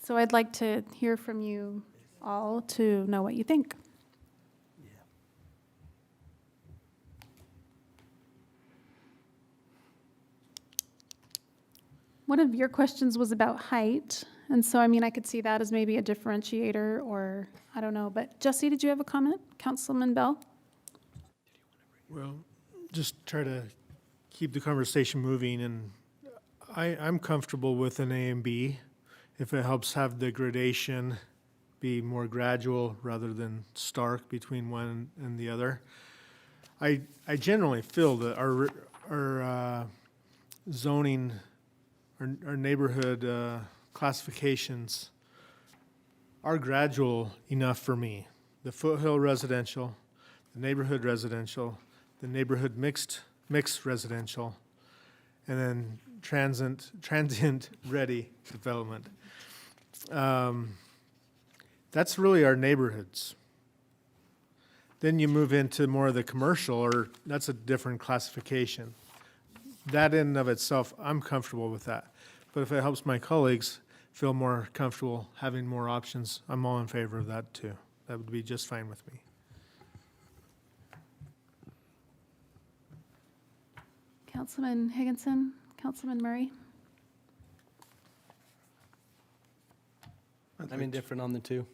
So I'd like to hear from you all to know what you think. One of your questions was about height, and so, I mean, I could see that as maybe a differentiator, or, I don't know, but Jesse, did you have a comment? Councilman Bell? Well, just try to keep the conversation moving, and I'm comfortable with an A and B if it helps have the gradation be more gradual rather than stark between one and the other. I generally feel that our zoning, our neighborhood classifications are gradual enough for me. The foothill residential, the neighborhood residential, the neighborhood mixed residential, and then transient ready development. That's really our neighborhoods. Then you move into more of the commercial, or that's a different classification. That in and of itself, I'm comfortable with that. But if it helps my colleagues feel more comfortable having more options, I'm all in favor of that too. That would be just fine with me. Councilman Higginson, Councilman Murray? I'm indifferent on the two.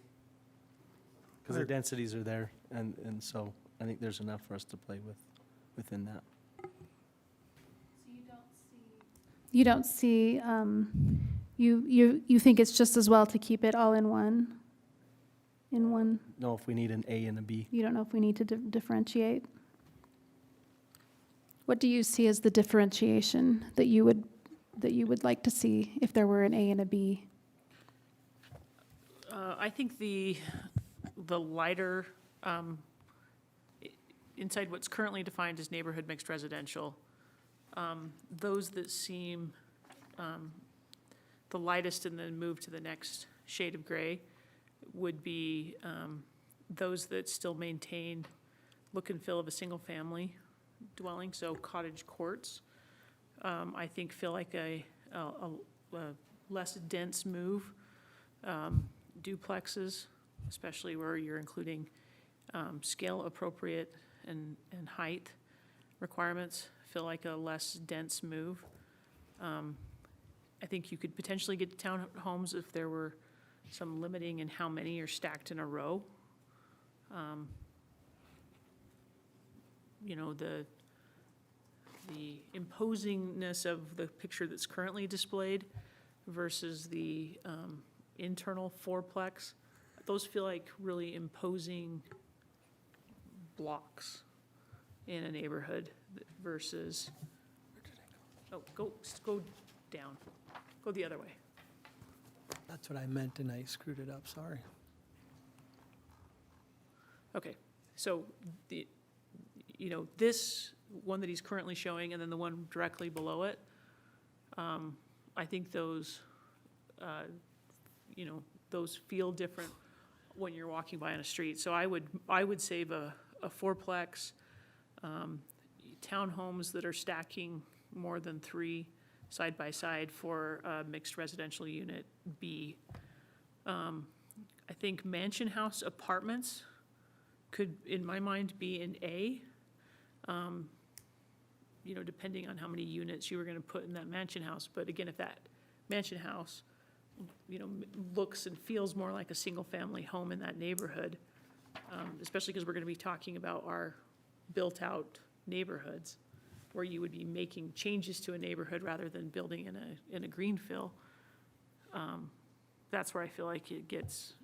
Because the densities are there, and so I think there's enough for us to play with within that. You don't see, you think it's just as well to keep it all in one? In one, Know if we need an A and a B. you don't know if we need to differentiate? What do you see as the differentiation that you would like to see if there were an A and a B? I think the lighter, inside what's currently defined as neighborhood mixed residential, those that seem the lightest and then move to the next shade of gray would be those that still maintain look and feel of a single-family dwelling, so cottage courts. I think feel like a less dense move. Duplexes, especially where you're including scale appropriate and height requirements, feel like a less dense move. I think you could potentially get to townhomes if there were some limiting in how many are stacked in a row. You know, the imposingness of the picture that's currently displayed versus the internal fourplex, those feel like really imposing blocks in a neighborhood versus, oh, go down, go the other way. That's what I meant, and I screwed it up, sorry. Okay, so this one that he's currently showing and then the one directly below it, I think those, those feel different when you're walking by on a street. So I would save a fourplex, townhomes that are stacking more than 3 side by side for a mixed residential unit B. I think mansion house apartments could, in my mind, be in A. You know, depending on how many units you were gonna put in that mansion house. But again, if that mansion house, you know, looks and feels more like a single-family home in that neighborhood, especially because we're gonna be talking about our built-out neighborhoods, where you would be making changes to a neighborhood rather than building in a greenfill. That's where I feel like it gets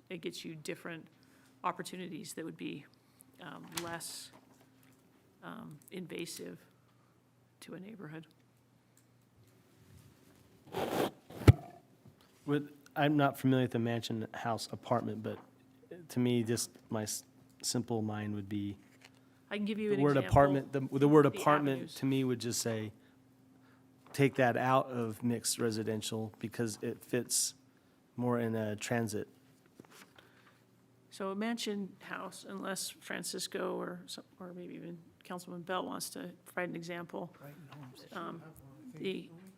you different opportunities that would be less invasive to a neighborhood. I'm not familiar with the mansion house apartment, but to me, just my simple mind would be, I can give you the an word example. apartment, the word The apartment avenues. to me would just say, take that out of mixed residential because it fits more in a transit. So a mansion house, unless Francisco or maybe even Councilman Bell wants to provide an example.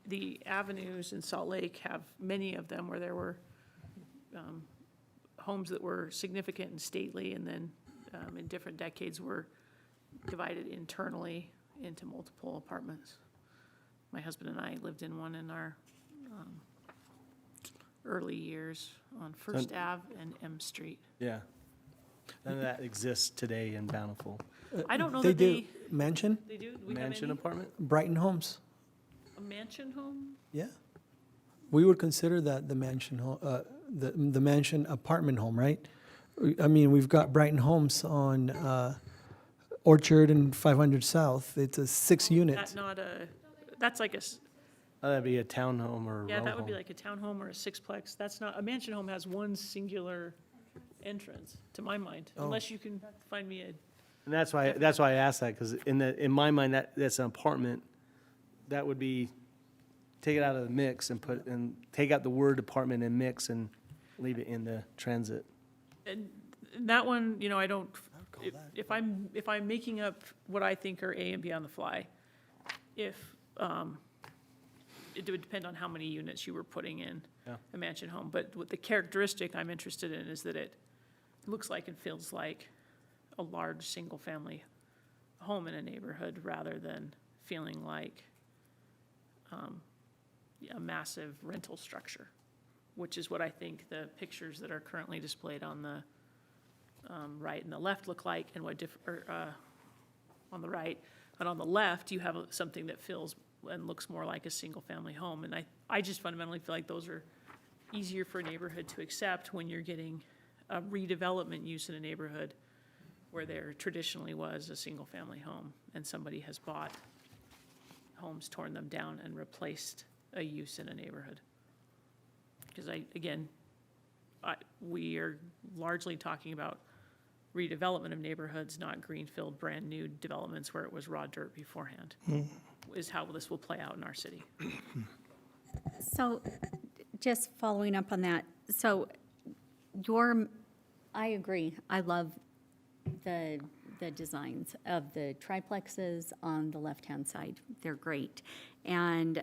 The avenues in Salt Lake have many of them where there were homes that were significant and stately, and then in different decades were divided internally into multiple apartments. My husband and I lived in one in our early years on First Ave and M Street. Yeah. None of that exists today in Bountiful. I don't know They that do. Mansion, they do. Do we have Mansion any? apartment? Brighton Homes, A mansion home? yeah. We would consider that the mansion, the mansion apartment home, right? I mean, we've got Brighton Homes on Orchard and 500 South. It's a 6-unit. That's like That'd be a townhome or a row yeah, that would be home. like a townhome or a sixplex. That's not, a mansion home has one singular entrance, to my mind, Oh. unless you can find me a, And that's why I asked that, because in my mind, that's an apartment. That would be, take it out of the mix and take out the word apartment and mix and leave it in the transit. and that one, you know, I don't, if I'm making up what I think are A and B on the fly, if, it would depend on how many units you were putting in Yeah. a mansion home. But what the characteristic I'm interested in is that it looks like and feels like a large, single-family home in a neighborhood rather than feeling like a massive rental structure, which is what I think the pictures that are currently displayed on the right and the left look like, and what on the right. And on the left, you have something that feels and looks more like a single-family home. And I just fundamentally feel like those are easier for a neighborhood to accept when you're getting a redevelopment use in a neighborhood where there traditionally was a single-family home, and somebody has bought homes, torn them down, and replaced a use in a neighborhood. Because we are largely talking about redevelopment of neighborhoods, not greenfield, brand-new developments where it was raw dirt beforehand, is how this will play out in our city. So, just following up on that, so I agree, I love the designs of the triplexes on the left-hand side. They're great. And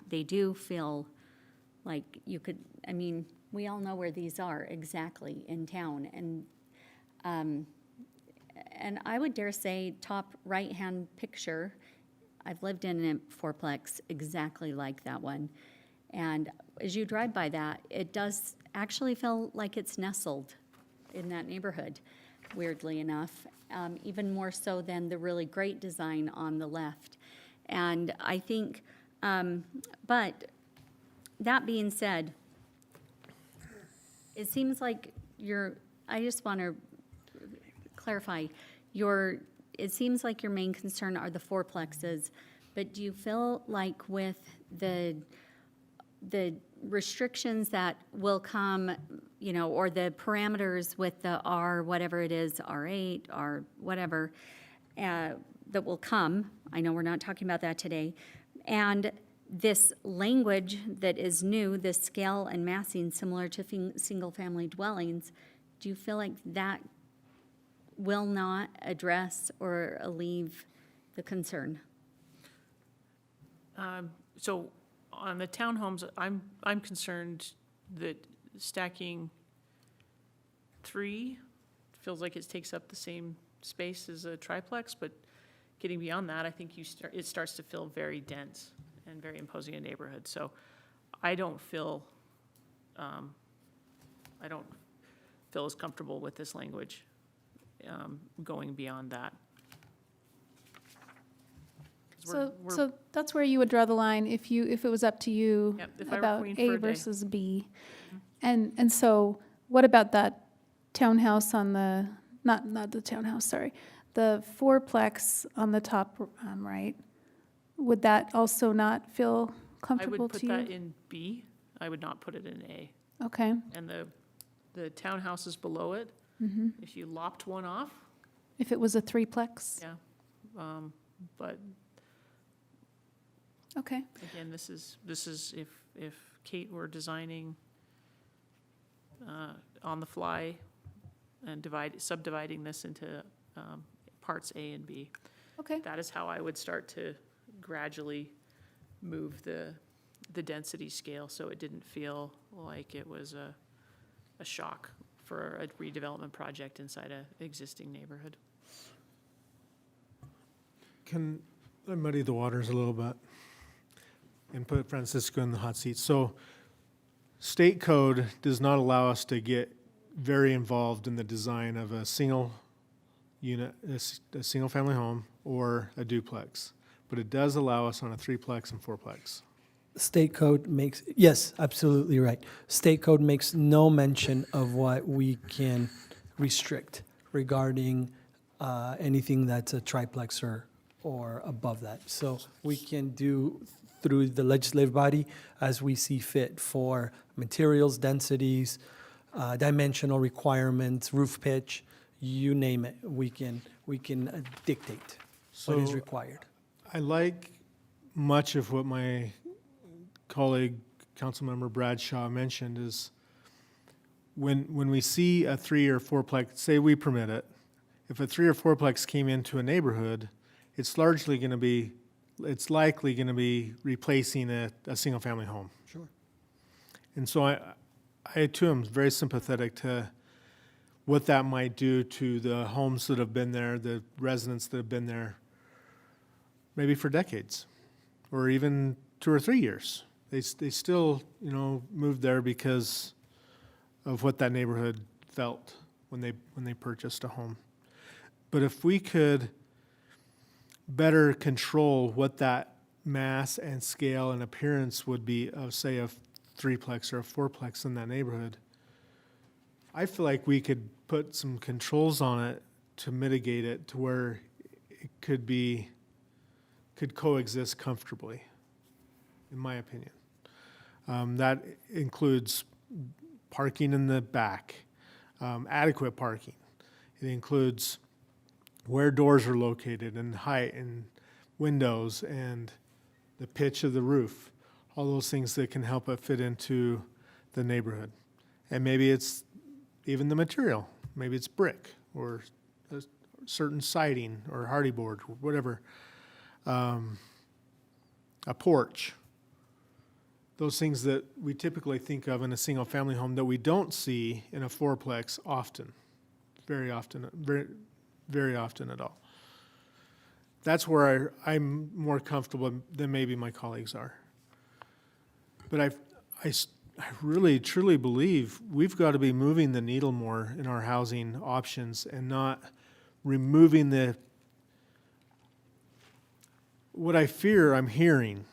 they do feel like you could, I mean, we all know where these are exactly in town. And I would dare say, top right-hand picture, I've lived in a fourplex exactly like that one. And as you drive by that, it does actually feel like it's nestled in that neighborhood, weirdly enough, even more so than the really great design on the left. And I think, but that being said, it seems like I just want to clarify, it seems like your main concern are the fourplexes, but do you feel like with the restrictions that will come, or the parameters with the whatever it is, R8, R whatever, that will come, I know we're not talking about that today, and this language that is new, this scale and massing similar to single-family dwellings, do you feel like that will not address or alleviate the concern? So on the townhomes, I'm concerned that stacking 3 feels like it takes up the same space as a triplex, but getting beyond that, I think it starts to feel very dense and very imposing a neighborhood. So I don't feel as comfortable with this language going beyond that. 'Cause we're- So that's where you would draw the line if it was up to you Yep, if I were about queen for A a day. versus B. And so what about that townhouse on the, not the townhouse, sorry, the fourplex on the top right? Would that also not feel I comfortable would put to that you? in B. I would not put it in A. Okay, And the townhouses below it, if you lopped one off, if it was a threeplex? yeah. But Okay, again, this is if Kate were designing on the fly and subdividing this into parts A and B. okay. That is how I would start to gradually move the density scale, so it didn't feel like it was a shock for a redevelopment project inside an existing neighborhood. Can I muddy the waters a little bit and put Francisco in the hot seat? So state code does not allow us to get very involved in the design of a single unit, a single family home or a duplex, but it does allow us on a threeplex and fourplex. State code makes, yes, absolutely right. State code makes no mention of what we can restrict regarding anything that's a triplex or above that. So we can do through the legislative body as we see fit for materials, densities, dimensional requirements, roof pitch, you name it. We can dictate what is So- required. I like much of what my colleague, Councilmember Bradshaw mentioned is when we see a 3 or 4-plex, say we permit it, if a 3 or 4-plex came into a neighborhood, it's likely going to be replacing a single-family home. Sure. And so I too am very sympathetic to what that might do to the homes that have been there, the residents that have been there, maybe for decades, or even 2 or 3 years. They still, moved there because of what that neighborhood felt when they purchased a home. But if we could better control what that mass and scale and appearance would be of, say, a threeplex or a fourplex in that neighborhood, I feel like we could put some controls on it to mitigate it to where it could coexist comfortably, in my opinion. That includes parking in the back, adequate parking. It includes where doors are located and height and windows and the pitch of the roof, all those things that can help it fit into the neighborhood. And maybe it's even the material. Maybe it's brick or a certain siding or hardy board or whatever. A porch. Those things that we typically think of in a single family home that we don't see in a fourplex often, very often at all. That's where I'm more comfortable than maybe my colleagues are. But I really, truly believe we've got to be moving the needle more in our housing options and not removing what I fear I'm hearing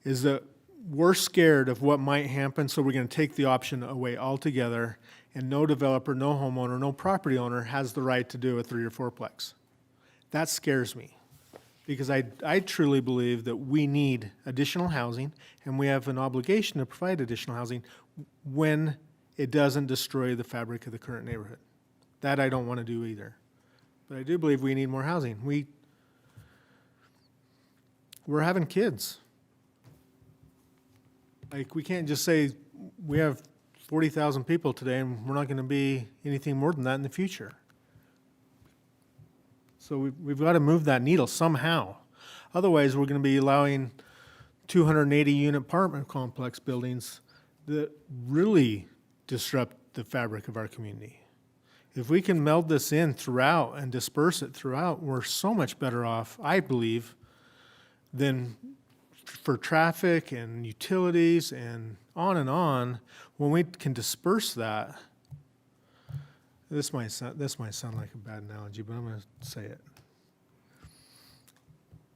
is that we're scared of what might happen, so we're going to take the option away altogether, and no developer, no homeowner, no property owner has the right to do a 3 or 4-plex. That scares me, because I truly believe that we need additional housing, and we have an obligation to provide additional housing when it doesn't destroy the fabric of the current neighborhood. That I don't want to do either. But I do believe we need more housing. We're having kids. Like, we can't just say we have 40,000 people today and we're not going to be anything more than that in the future. So we've got to move that needle somehow. Otherwise, we're going to be allowing 280-unit apartment complex buildings that really disrupt the fabric of our community. If we can meld this in throughout and disperse it throughout, we're so much better off, I believe, than for traffic and utilities and on, when we can disperse that. This might sound like a bad analogy, but I'm going to say it.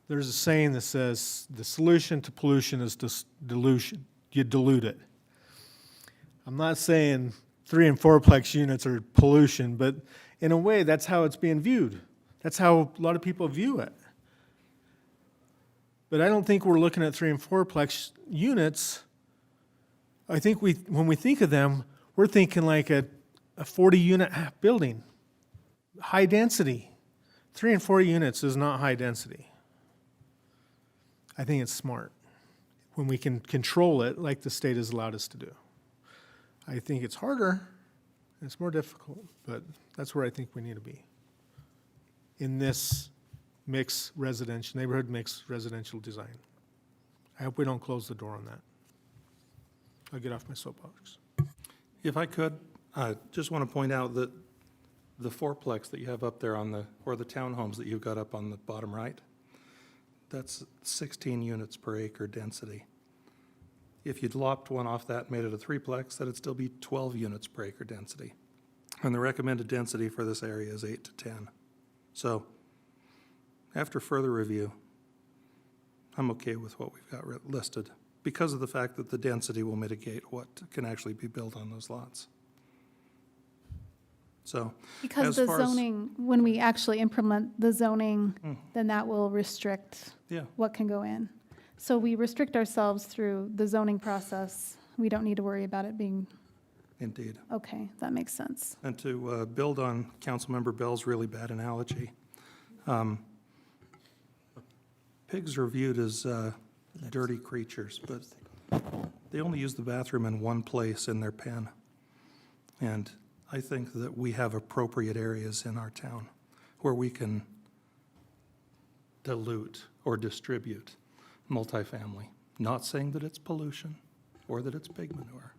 There's a saying that says the solution to pollution is dilution. You dilute it. I'm not saying 3 and 4-plex units are pollution, but in a way, that's how it's being viewed. That's how a lot of people view it. But I don't think we're looking at 3 and 4-plex units. I think when we think of them, we're thinking like a 40-unit building, high density. 3 and 4 units is not high density. I think it's smart when we can control it like the state has allowed us to do. I think it's harder, it's more difficult, but that's where I think we need to be in this neighborhood mixed residential design. I hope we don't close the door on that. I'll get off my soapbox. If I could, I just want to point out that the 4-plex that you have up there or the townhomes that you've got up on the bottom right, that's 16 units per acre density. If you'd lopped one off that and made it a 3-plex, that'd still be 12 units per acre density. And the recommended density for this area is 8 to 10. So after further review, I'm okay with what we've got listed because of the fact that the density will mitigate what can actually be built on those lots. So, Because as the far as- zoning, when we actually implement the zoning, then that will restrict Yeah. what can go in. So we restrict ourselves through the zoning process. We don't need to worry about it being, Indeed. okay, that makes sense. And to build on Councilmember Bell's really bad analogy, pigs are viewed as dirty creatures, but they only use the bathroom in one place in their pen. And I think that we have appropriate areas in our town where we can dilute or distribute multifamily. Not saying that it's pollution or that it's pig manure,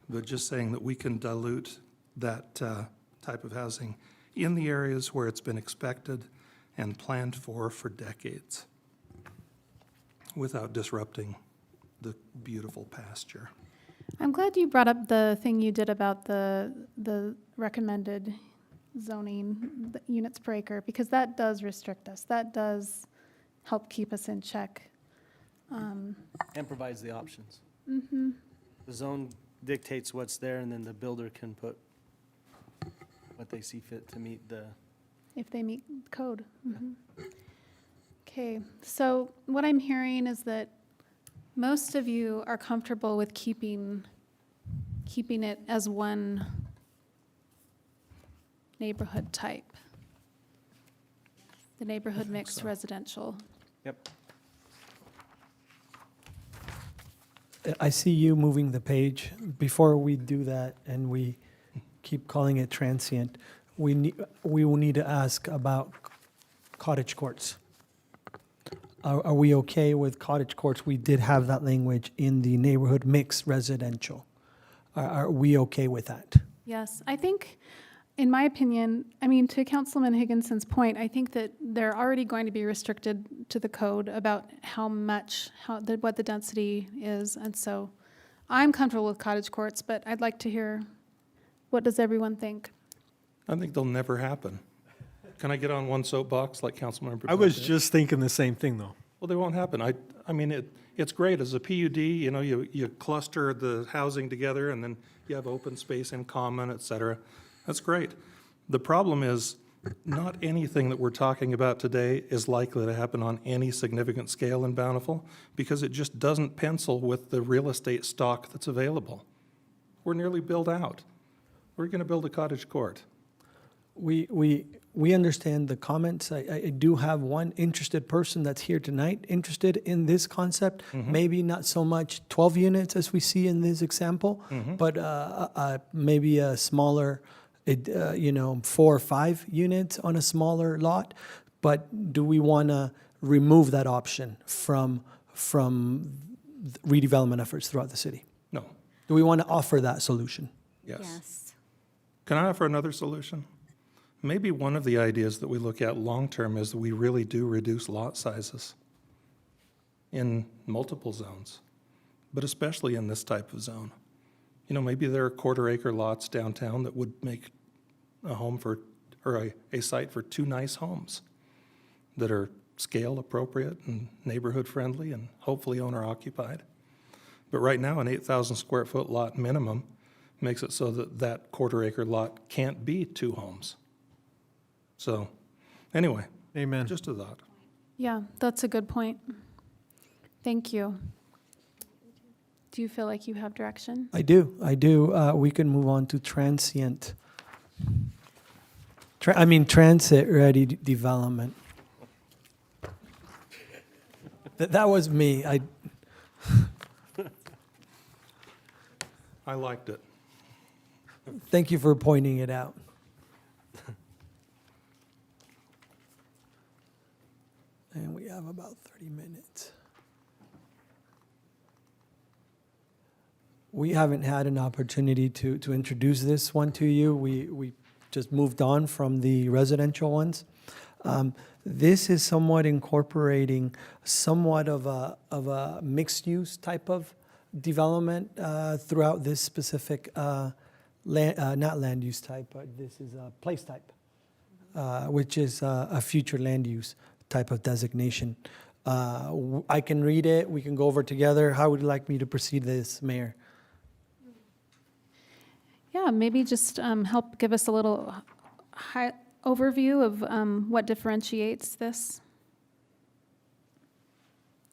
but just saying that we can dilute that type of housing in the areas where it's been expected and planned for decades without disrupting the beautiful pasture. I'm glad you brought up the thing you did about the recommended zoning, the units per acre, because that does restrict us. That does help keep us in check. And provides the options. The zone dictates what's there, and then the builder can put what they see fit to meet the. If they meet code. Okay, so what I'm hearing is that most of you are comfortable with keeping it as one neighborhood type. The neighborhood mixed residential. Yep. I see you moving the page. Before we do that and we keep calling it transient, we will need to ask about cottage courts. Are we okay with cottage courts? We did have that language in the neighborhood mixed residential. Are we okay with that? Yes, I think, in my opinion, I mean, to Councilman Higginson's point, I think that they're already going to be restricted to the code about what the density is, and so I'm comfortable with cottage courts, but I'd like to hear, what does everyone think? I think they'll never happen. Can I get on one soapbox like Councilmember? I was Bell did? just thinking the same thing, though. Well, they won't happen. I mean, it's great as a PUD, you cluster the housing together and then you have open space in common, et cetera. That's great. The problem is not anything that we're talking about today is likely to happen on any significant scale in Bountiful because it just doesn't pencil with the real estate stock that's available. We're nearly built out. We're going to build a cottage court. We understand the comments. I do have one interested person that's here tonight, interested in this concept. Maybe not so much 12 units as we see in this example, but maybe a smaller, 4 or 5 units on a smaller lot. But do we want to remove that option from redevelopment efforts throughout the city? No. Do we want to offer that solution? Yes. Yes. Can I offer another solution? Maybe one of the ideas that we look at long-term is that we really do reduce lot sizes in multiple zones, but especially in this type of zone. You know, maybe there are quarter-acre lots downtown that would make a home for, or a site for 2 nice homes that are scale appropriate and neighborhood friendly and hopefully owner occupied. But right now, an 8,000 square foot lot minimum makes it so that that quarter-acre lot can't be 2 homes. So, anyway, Amen. just a thought. Yeah, that's a good point. Thank you. Do you feel like you have direction? I do. We can move on to transient. Transit-ready development. That was me. I liked it. Thank you for pointing it out. And we have about 30 minutes. We haven't had an opportunity to introduce this one to you. We just moved on from the residential ones. This is somewhat incorporating somewhat of a mixed-use type of development throughout this specific, not land use type, but this is a place type, which is a future land use type of designation. I can read it. We can go over together. How would you like me to proceed this, Mayor? Yeah, maybe just help give us a little high overview of what differentiates this.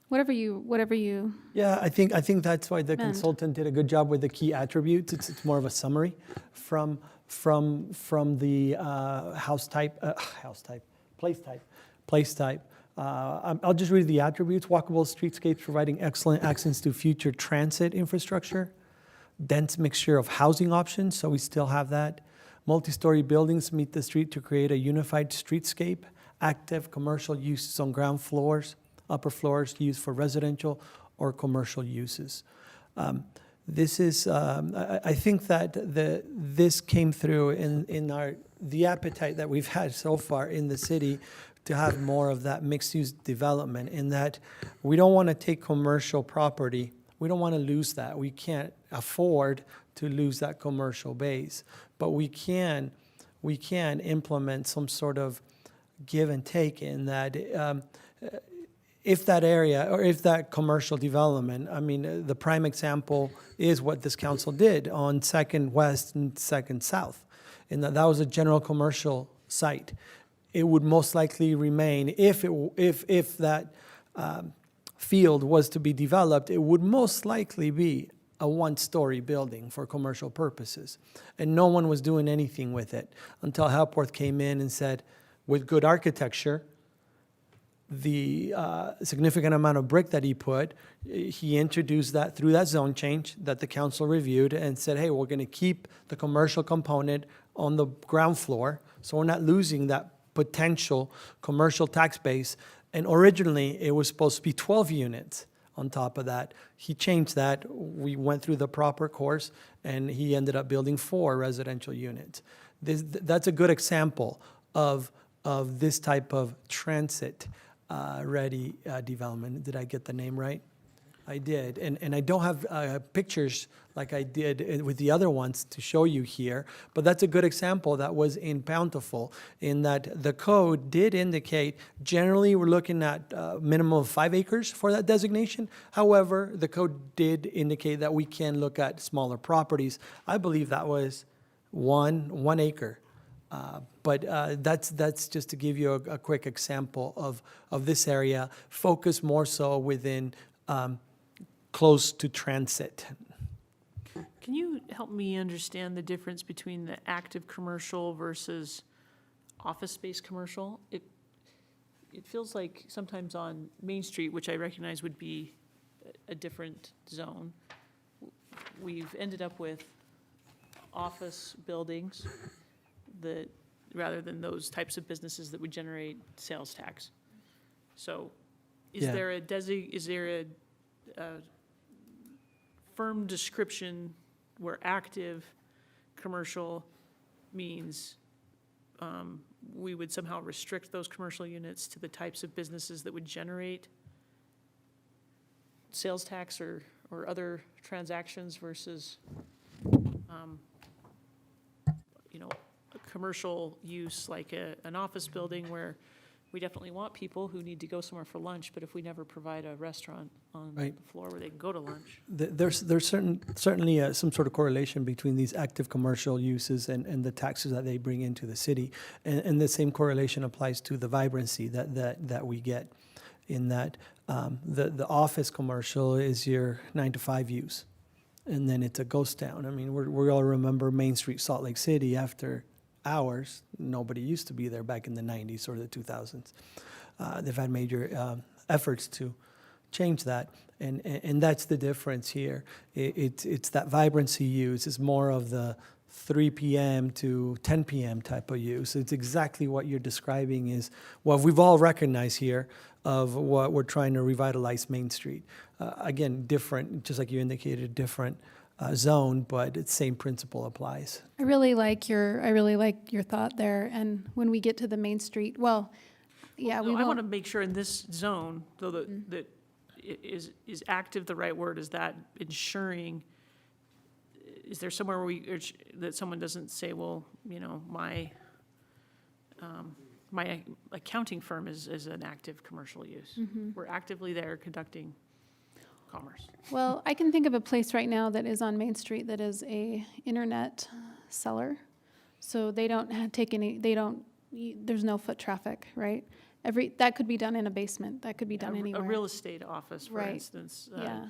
Whatever you. Yeah, I think that's why the Recommend. consultant did a good job with the key attributes. It's more of a summary from the place type. I'll just read the attributes. Walkable streetscapes providing excellent access to future transit infrastructure. Dense mixture of housing options, so we still have that. Multi-story buildings meet the street to create a unified streetscape. Active commercial uses on ground floors, upper floors used for residential or commercial uses. This is, I think that this came through in the appetite that we've had so far in the city to have more of that mixed-use development, in that we don't want to take commercial property. We don't want to lose that. We can't afford to lose that commercial base, but we can implement some sort of give and take in that if that area or if that commercial development, I mean, the prime example is what this council did on 2nd West and 2nd South, and that was a general commercial site. It would most likely remain, if that field was to be developed, it would most likely be a 1-story building for commercial purposes. And no one was doing anything with it until Helpworth came in and said, with good architecture, the significant amount of brick that he put, he introduced that through that zone change that the council reviewed and said, hey, we're going to keep the commercial component on the ground floor, so we're not losing that potential commercial tax base. And originally, it was supposed to be 12 units on top of that. He changed that. We went through the proper course, and he ended up building 4 residential units. That's a good example of this type of transit ready development. Did I get the name right? I did. And I don't have pictures like I did with the other ones to show you here, but that's a good example that was in Bountiful, in that the code did indicate generally we're looking at a minimum of 5 acres for that designation. However, the code did indicate that we can look at smaller properties. I believe that was one acre. But that's just to give you a quick example of this area, focus more so within close to transit. Can you help me understand the difference between the active commercial versus office space commercial? It feels like sometimes on Main Street, which I recognize would be a different zone, we've ended up with office buildings that, rather than those types of businesses that would generate sales tax. So is Yeah. there a firm description where active commercial means we would somehow restrict those commercial units to the types of businesses that would generate sales tax or other transactions versus, you know, a commercial use like an office building where we definitely want people who need to go somewhere for lunch, but if we never provide a restaurant on Right. the floor where they can go to lunch. There's certainly some sort of correlation between these active commercial uses and the taxes that they bring into the city. And the same correlation applies to the vibrancy that we get in that the office commercial is your 9 to 5 use. And then it's a ghost town. I mean, we all remember Main Street, Salt Lake City after hours. Nobody used to be there back in the 90s or the 2000s. They've had major efforts to change that, and that's the difference here. It's that vibrancy use. It's more of the 3 p.m. to 10 p.m. type of use. It's exactly what you're describing is what we've all recognized here of what we're trying to revitalize Main Street. Again, different, just like you indicated, different zone, but the same principle applies. I really like your thought there. And when we get to the Main Street, well, yeah, we No, I want to won't. make sure in this zone, though, that is active the right word? Is that ensuring, is there somewhere where that someone doesn't say, well, you know, my accounting firm is an active commercial use? We're actively there conducting commerce. Well, I can think of a place right now that is on Main Street that is a internet seller. So they don't take any, there's no foot traffic, right? That could be done in a basement. That could be done anywhere. A real estate office, for Right. instance, Yeah.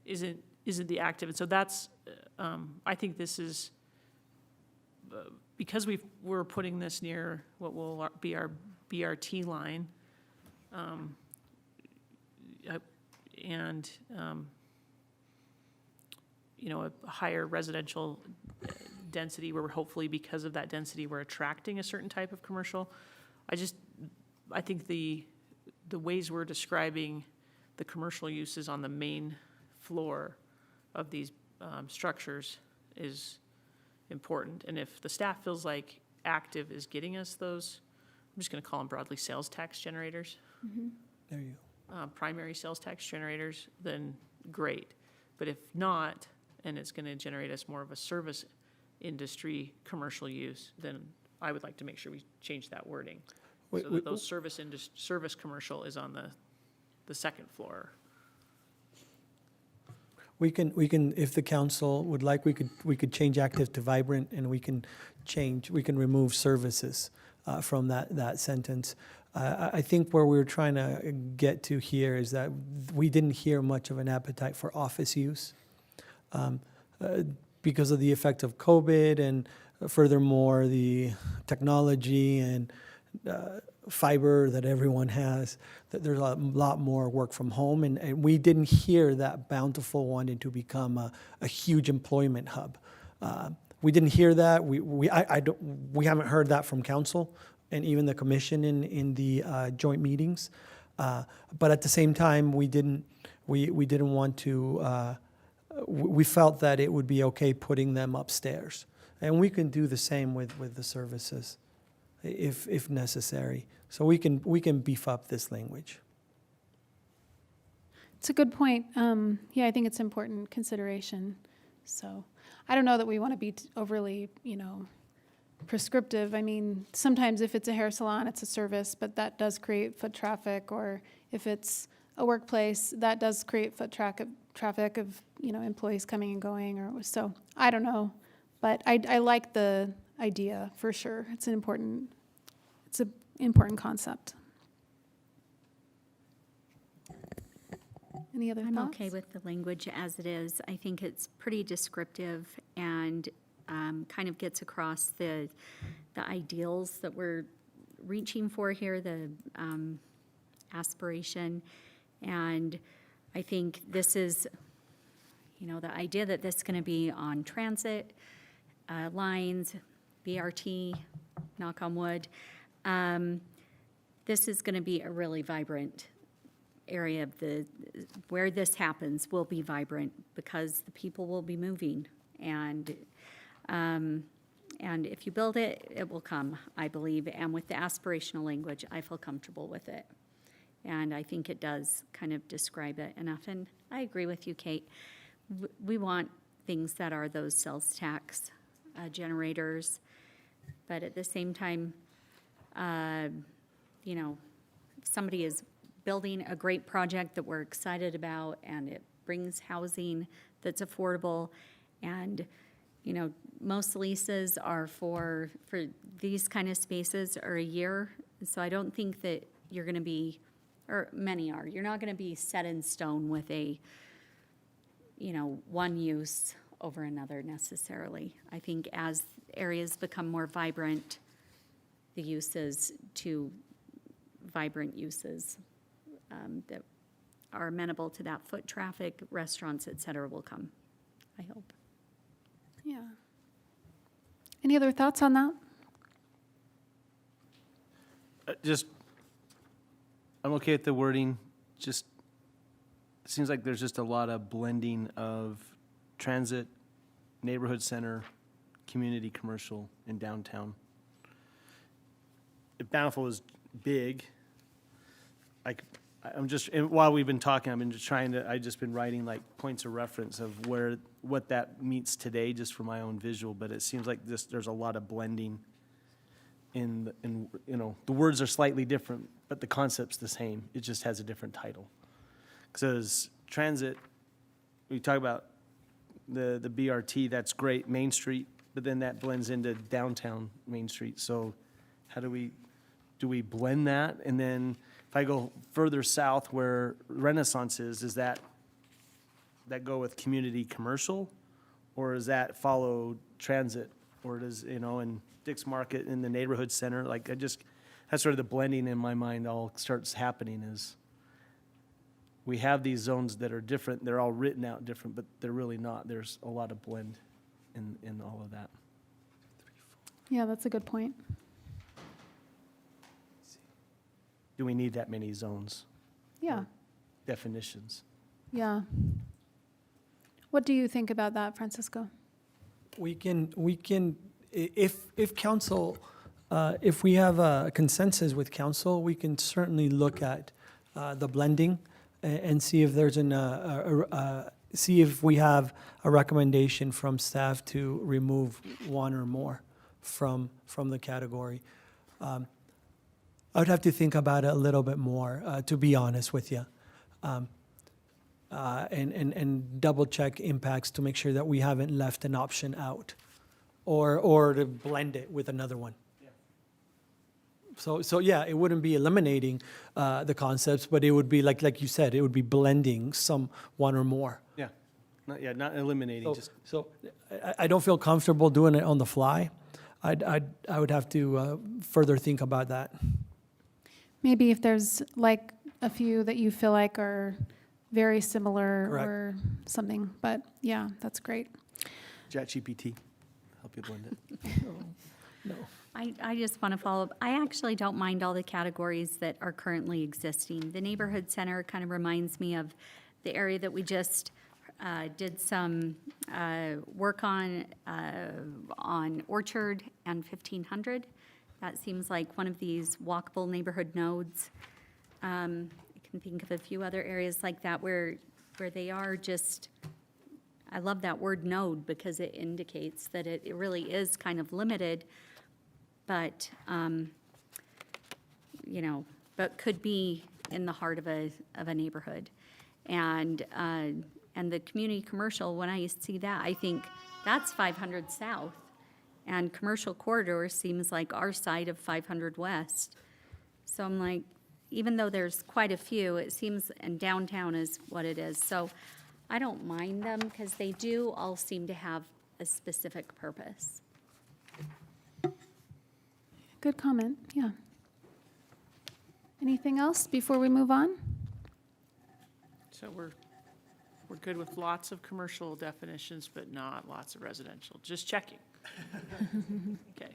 isn't the active. And so that's, I think this is, because we're putting this near what will be our BRT line, and, you know, a higher residential density where hopefully because of that density, we're attracting a certain type of commercial. I think the ways we're describing the commercial uses on the main floor of these structures is important. And if the staff feels like active is getting us those, I'm just going to call them broadly sales tax generators, There you go. primary sales tax generators, then great. But if not, and it's going to generate us more of a service industry commercial use, then I would like to make sure we change that wording. So that those service commercial is on the second floor. We can, if the council would like, we could change active to vibrant, and we can remove services from that sentence. I think where we're trying to get to here is that we didn't hear much of an appetite for office use because of the effect of COVID, and furthermore, the technology and fiber that everyone has, that there's a lot more work from home, and we didn't hear that Bountiful wanted to become a huge employment hub. We didn't hear that. We haven't heard that from council and even the commission in the joint meetings. But at the same time, we didn't want to. We felt that it would be okay putting them upstairs, and we can do the same with the services, if necessary. So we can beef up this language. It's a good point. Yeah, I think it's important consideration. So I don't know that we want to be overly, prescriptive. I mean, sometimes if it's a hair salon, it's a service, but that does create foot traffic. Or if it's a workplace, that does create foot traffic of, employees coming and going. Or so I don't know, but I like the idea for sure. It's an important concept. Any other thoughts? I'm okay with the language as it is. I think it's pretty descriptive and kind of gets across the ideals that we're reaching for here, the aspiration. And I think this is, the idea that this is going to be on transit lines, BRT, knock on wood. This is going to be a really vibrant area of where this happens will be vibrant because the people will be moving. And if you build it, it will come, I believe. And with the aspirational language, I feel comfortable with it. And I think it does kind of describe it enough. And I agree with you, Kate. We want things that are those sales tax generators. But at the same time, you know, if somebody is building a great project that we're excited about and it brings housing that's affordable, and, you know, most leases are for these kind of spaces are a year. So I don't think that you're going to be, or many are, you're not going to be set in stone with a, you know, one use over another necessarily. I think as areas become more vibrant, the uses to vibrant uses that are amenable to that foot traffic, restaurants, et cetera, will come, I hope. Yeah. Any other thoughts on that? I'm okay with the wording, just, it seems like there's just a lot of blending of transit, neighborhood center, community, commercial, and downtown. If Bountiful is big, and while we've been talking, I've just been writing like points of reference of what that meets today, just for my own visual, but it seems like there's a lot of blending in, you know, the words are slightly different, but the concept's the same, it just has a different title. Because transit, we talk about the BRT, that's great, Main Street, but then that blends into downtown Main Street, so how do we blend that? And then if I go further south where Renaissance is, does that go with community commercial? Or does that follow transit? Or does, you know, in Dick's Market in the neighborhood center, like that's sort of the blending in my mind all starts happening is we have these zones that are different, they're all written out different, but they're really not. There's a lot of blend in all of that. Yeah, that's a good point. Do we need that many zones, Yeah, definitions? yeah. What do you think about that, Francisco? We can, if council, if we have a consensus with council, we can certainly look at the blending and see if there's see if we have a recommendation from staff to remove one or more from the category. I would have to think about it a little bit more, to be honest with you. And double check impacts to make sure that we haven't left an option out or to blend it with another one. So yeah, it wouldn't be eliminating the concepts, but it would be like you said, it would be blending one or more. Yeah, not eliminating, just. So I don't feel comfortable doing it on the fly. I would have to further think about that. Maybe if there's like a few that you feel like are very similar Correct. or something, but yeah, that's great. ChatGPT, help you blend it. No. I just want to follow up. I actually don't mind all the categories that are currently existing. The neighborhood center kind of reminds me of the area that we just did some work on Orchard and 1500. That seems like one of these walkable neighborhood nodes. I can think of a few other areas like that where they are just, I love that word node because it indicates that it really is kind of limited, but, you know, but could be in the heart of a neighborhood. And the community commercial, when I see that, I think that's 500 South. And commercial corridor seems like our side of 500 West. So I'm like, even though there's quite a few, it seems, and downtown is what it is. So I don't mind them because they do all seem to have a specific purpose. Good comment, yeah. Anything else before we move on? So we're good with lots of commercial definitions, but not lots of residential. Just checking. Okay.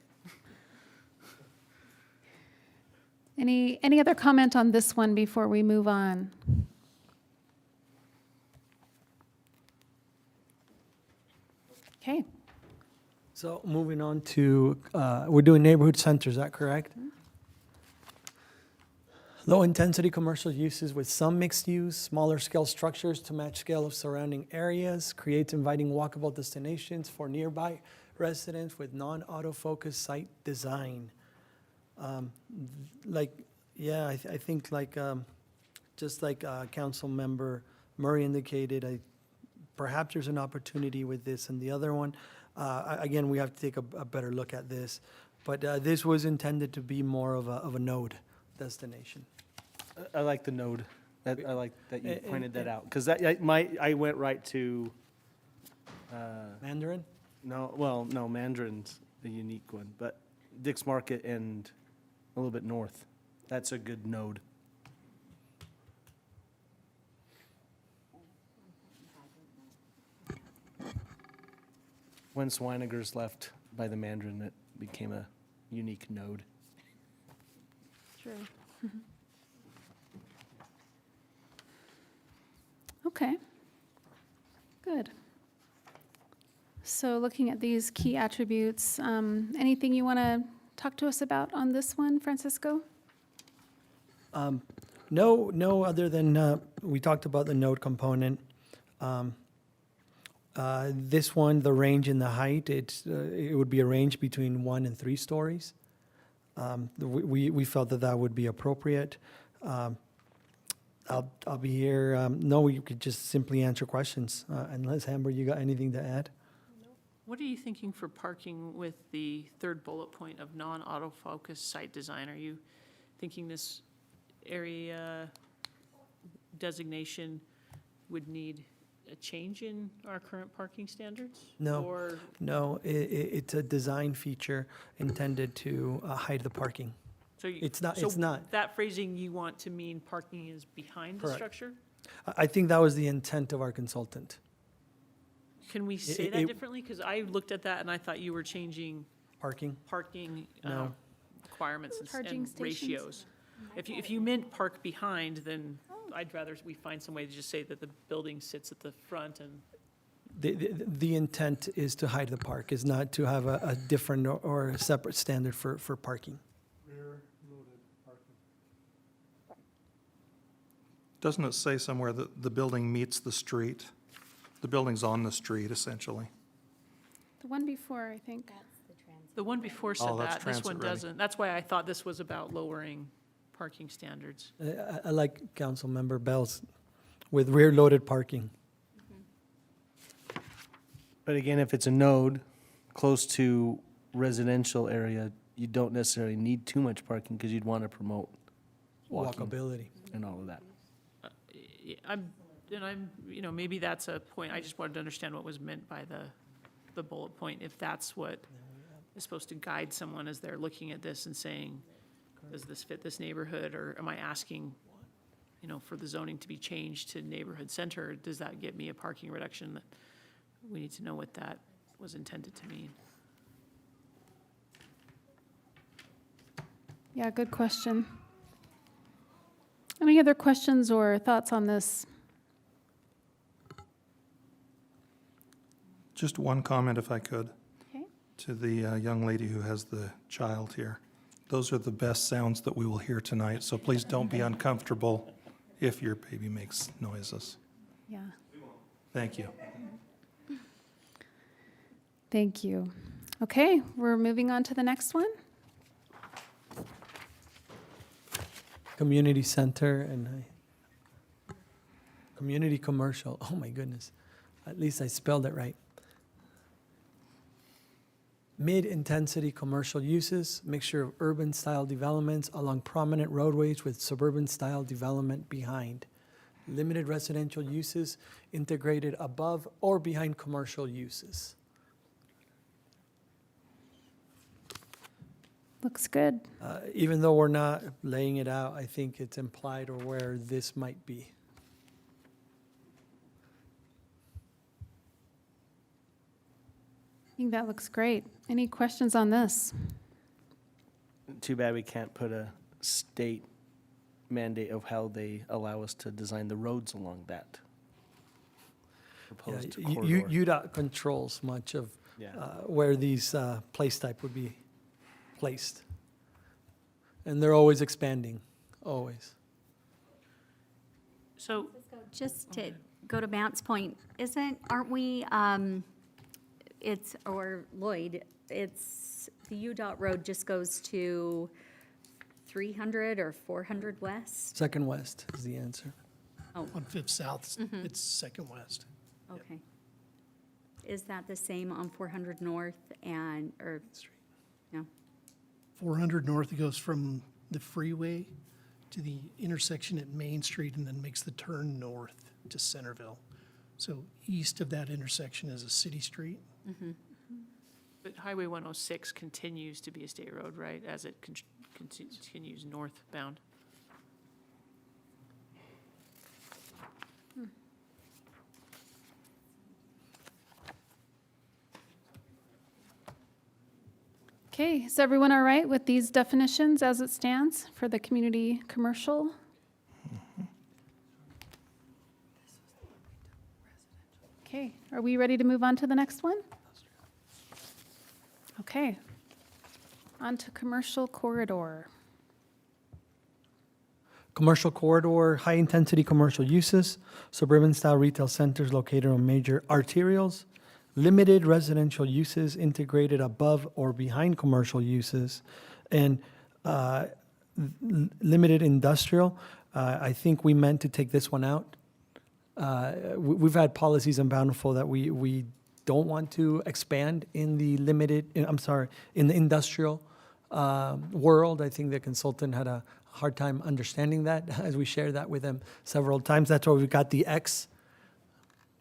Any other comment on this one before we move on? Okay, So moving on to, we're doing neighborhood center, is that correct? Low-intensity commercial uses with some mixed use, smaller scale structures to match scale of surrounding areas, creates inviting walkable destinations for nearby residents with non-autofocus site design. I think just like Council Member Murray indicated, perhaps there's an opportunity with this and the other one. Again, we have to take a better look at this, but this was intended to be more of a node destination. I like the node. I like that you pointed that out, because I went right to, Mandarin? no, Mandarin's a unique one, but Dick's Market and a little bit north. That's a good node. When Swinegers left by the Mandarin, it became a unique node. true. Okay, good. So looking at these key attributes, anything you want to talk to us about on this one, Francisco? No, other than, we talked about the node component. This one, the range and the height, it would be a range between 1 and 3 stories. We felt that would be appropriate. I'll be here, no, you could just simply answer questions, unless Amber, you got anything to add? What are you thinking for parking with the third bullet point of non-autofocus site design? Are you thinking this area designation would need a change in our current parking standards? No. Or No, it's a design feature intended to hide the parking. so you- It's not, so it's not. that phrasing you want to mean parking is behind the Correct. structure? I think that was the intent of our consultant. Can we say it- that differently? Because I looked at that and I thought you were changing Parking? parking No. requirements and Charging and stations? ratios. If you meant park behind, then I'd rather we find some way to just say that the building sits at the front and, The intent is to hide the park, is not to have a different or a separate standard for parking. Doesn't it say somewhere that the building meets the street? The building's on the street, essentially. The one before, I think. the one before said Oh, that's that, this one transit ready. doesn't. That's why I thought this was about lowering parking standards. I like Councilmember Bell's with rear-loaded parking. But again, if it's a node close to residential area, you don't necessarily need too much parking because you'd want to promote walking Walkability. and all of that. Maybe that's a point, I just wanted to understand what was meant by the bullet point, if that's what is supposed to guide someone as they're looking at this and saying, does this fit this neighborhood, or am I asking, for the zoning to be changed to neighborhood center, does that get me a parking reduction? We need to know what that was intended to mean. Yeah, good question. Any other questions or thoughts on this? Just one comment, if I could, Okay. to the young lady who has the child here. Those are the best sounds that we will hear tonight, so please don't be uncomfortable if your baby makes noises. Yeah, Thank you. thank you. Okay, we're moving on to the next one. Community center and community commercial. Oh, my goodness. At least I spelled it right. Mid-intensity commercial uses, mixture of urban-style developments along prominent roadways with suburban-style development behind. Limited residential uses integrated above or behind commercial uses. Looks good. Even though we're not laying it out, I think it's implied or where this might be. I think that looks great. Any questions on this? Too bad we can't put a state mandate of how they allow us to design the roads along that proposed Yeah, corridor. UDOT controls much of Yeah. where these place type would be placed. And they're always expanding, always. So, Just to go to Matt's point, aren't we, or Lloyd, the UDOT road just goes to 300 or 400 west? Second West is the answer. Oh, On Fifth South, it's second west. okay. Is that the same on 400 north or, no? 400 north, it goes from the freeway to the intersection at Main Street and then makes the turn north to Centerville. So east of that intersection is a city street. but Highway 106 continues to be a state road, right, as it continues northbound? Okay, is everyone all right with these definitions as it stands for the community commercial? Okay, are we ready to move on to the next one? Okay. On to commercial corridor. Commercial corridor, high-intensity commercial uses, suburban-style retail centers located on major arterials, limited residential uses integrated above or behind commercial uses, and limited industrial. I think we meant to take this one out. We've had policies in Bountiful that we don't want to expand in the in the industrial world. I think the consultant had a hard time understanding that as we shared that with them several times. That's why we got the X.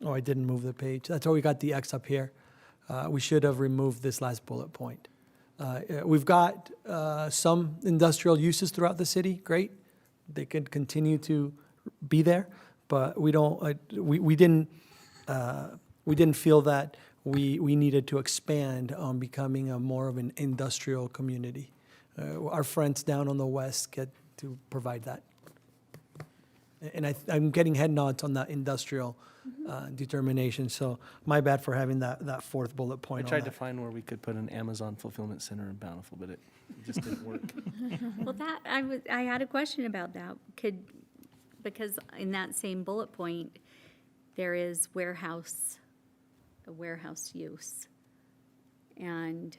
Oh, I didn't move the page. That's why we got the X up here. We should have removed this last bullet point. We've got some industrial uses throughout the city. Great. They could continue to be there, but we don't. We didn't feel that we needed to expand on becoming a more of an industrial community. Our friends down on the west get to provide that. And I'm getting head nods on that industrial determination, so my bad for having that fourth bullet I point on tried to that. find where we could put an Amazon fulfillment center in Bountiful, but it just didn't work. Well, I had a question about that. Because in that same bullet point, there is a warehouse use. And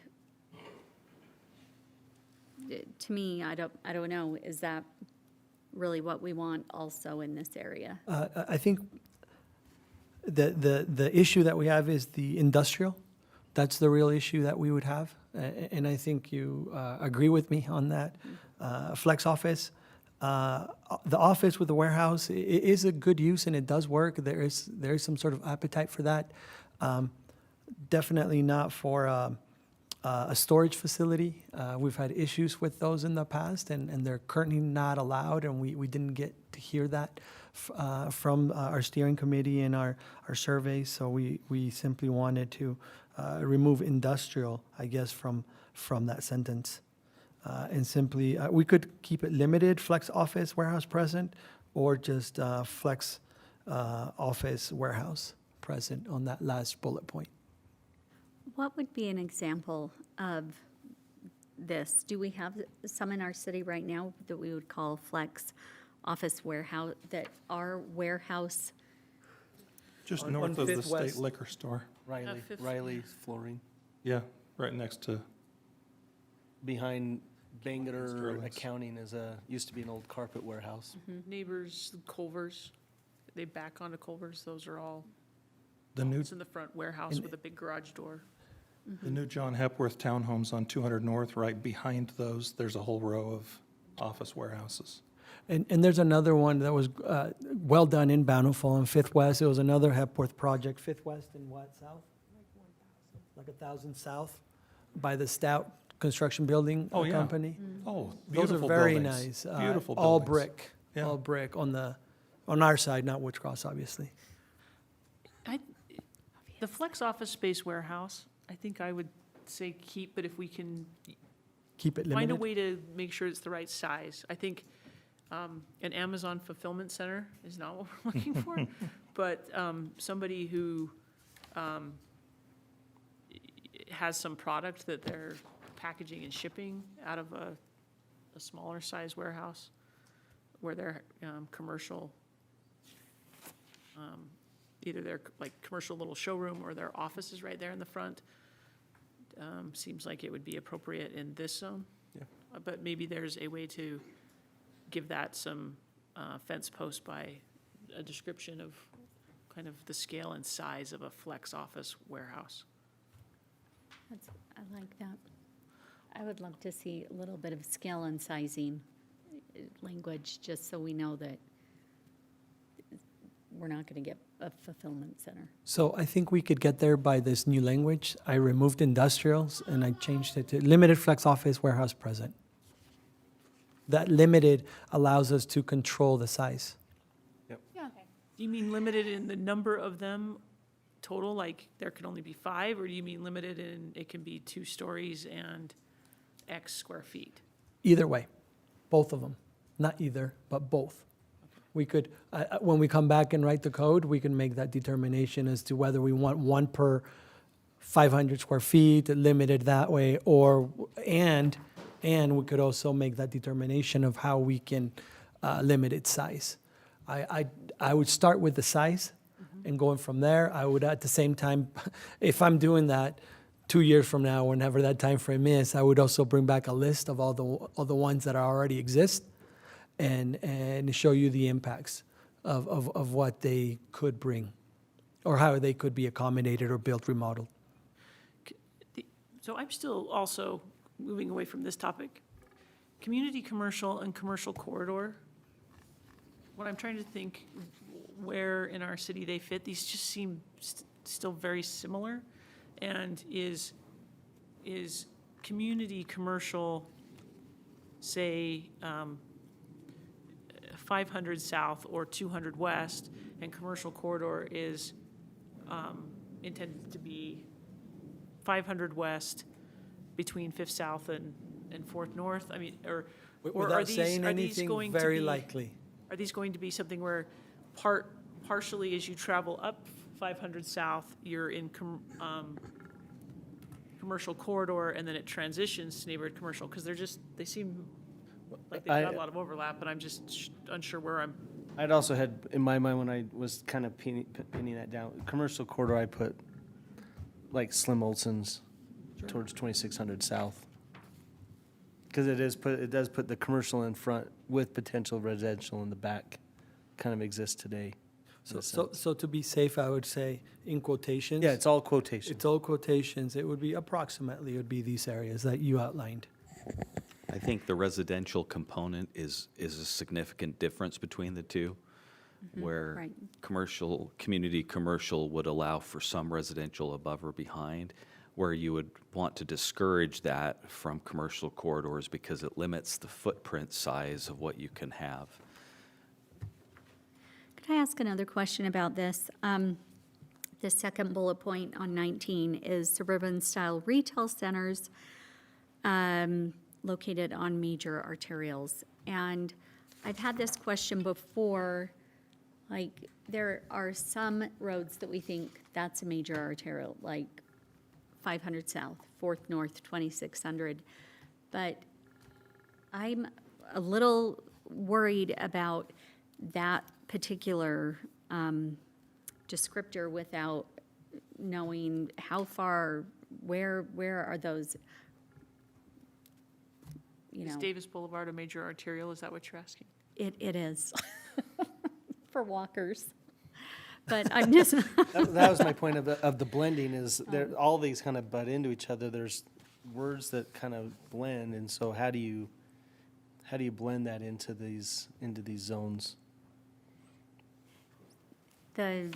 to me, I don't know, is that really what we want also in this area? I think the issue that we have is the industrial. That's the real issue that we would have, and I think you agree with me on that. Flex office, the office with the warehouse is a good use and it does work. There is some sort of appetite for that. Definitely not for a storage facility. We've had issues with those in the past, and they're currently not allowed, and we didn't get to hear that from our steering committee and our surveys, so we simply wanted to remove industrial, I guess, from that sentence. And simply, we could keep it limited, flex office, warehouse present, or just flex office, warehouse present on that last bullet point. What would be an example of this? Do we have some in our city right now that we would call flex office warehouse, that are warehouse? Just On north of the Fifth state West. liquor store. Fifth- Riley's flooring, Yeah, right next to, behind Bangor Sterling's. Accounting used to be an old carpet warehouse. Neighbors, Culvers, they back onto Culvers, those are all, the new, it's in the front warehouse with a big garage door. the new John Hepworth townhomes on 200 North, right behind those, there's a whole row of office warehouses. And there's another one that was well done in Bountiful and Fifth West. It was another Hepworth project. Fifth West and what, south? Like 1,000 south by the Stout Construction Building Oh, yeah. Company. Oh, Those beautiful are very buildings. nice. Beautiful All buildings. brick, Yeah. all brick on our side, not Woods Cross, obviously. The flex office space warehouse, I think I would say keep, but if we can Keep it find a limited. way to make sure it's the right size. I think an Amazon fulfillment center is not what we're looking for, but somebody who has some product that they're packaging and shipping out of a smaller size warehouse where their commercial, either their like commercial little showroom or their office is right there in the front. Seems like it would be appropriate in this zone. Yeah. But maybe there's a way to give that some fence post by a description of kind of the scale and size of a flex office warehouse. I like that. I would love to see a little bit of scale and sizing language, just so we know that we're not going to get a fulfillment center. So I think we could get there by this new language. I removed industrials and I changed it to limited flex office warehouse present. That limited allows us to control the size. Yeah. Do you mean limited in the number of them total, like there can only be 5, or do you mean limited in it can be 2 stories and X square feet? Either way, both of them. Not either, but both. We could, when we come back and write the code, we can make that determination as to whether we want 1 per 500 square feet, limited that way, or, and we could also make that determination of how we can limit its size. I would start with the size, and going from there, I would at the same time, if I'm doing that 2 years from now, whenever that time frame is, I would also bring back a list of all the ones that already exist, and show you the impacts of what they could bring, or how they could be accommodated or built, remodeled. So I'm still also moving away from this topic. Community commercial and commercial corridor. When I'm trying to think where in our city they fit, these just seem still very similar. And is community commercial, say, 500 south or 200 west, and commercial corridor is intended to be 500 west between 5th South and 4th North? I mean, or are Without these, saying are these anything, going to very be, likely. are these going to be something where partially as you travel up 500 south, you're in commercial corridor, and then it transitions to neighborhood commercial? Because they seem like they've got a lot of overlap, and I'm just unsure where I'm. I'd also had, in my mind, when I was kind of pinning that down, commercial corridor, I put like Slim Olson's towards 2600 south. Because it does put the commercial in front with potential residential in the back, kind of exists today. So to be safe, I would say in quotations. Yeah, it's all quotations. It's all quotations. It would be approximately, it would be these areas that you outlined. I think the residential component is a significant difference between the two, where right. community commercial would allow for some residential above or behind, where you would want to discourage that from commercial corridors because it limits the footprint size of what you can have. Could I ask another question about this? The second bullet point on 19 is suburban-style retail centers located on major arterials. And I've had this question before, like, there are some roads that we think that's a major arterial, like 500 South, 4th North, 2600. But I'm a little worried about that particular descriptor without knowing how far, where are those, you Is know? Davis Boulevard a major arterial? Is that what you're asking? It is, for walkers. But I'm just, That was my point of the blending is all these kind of butt into each other. There's words that kind of blend, and so how do you blend that into these zones? the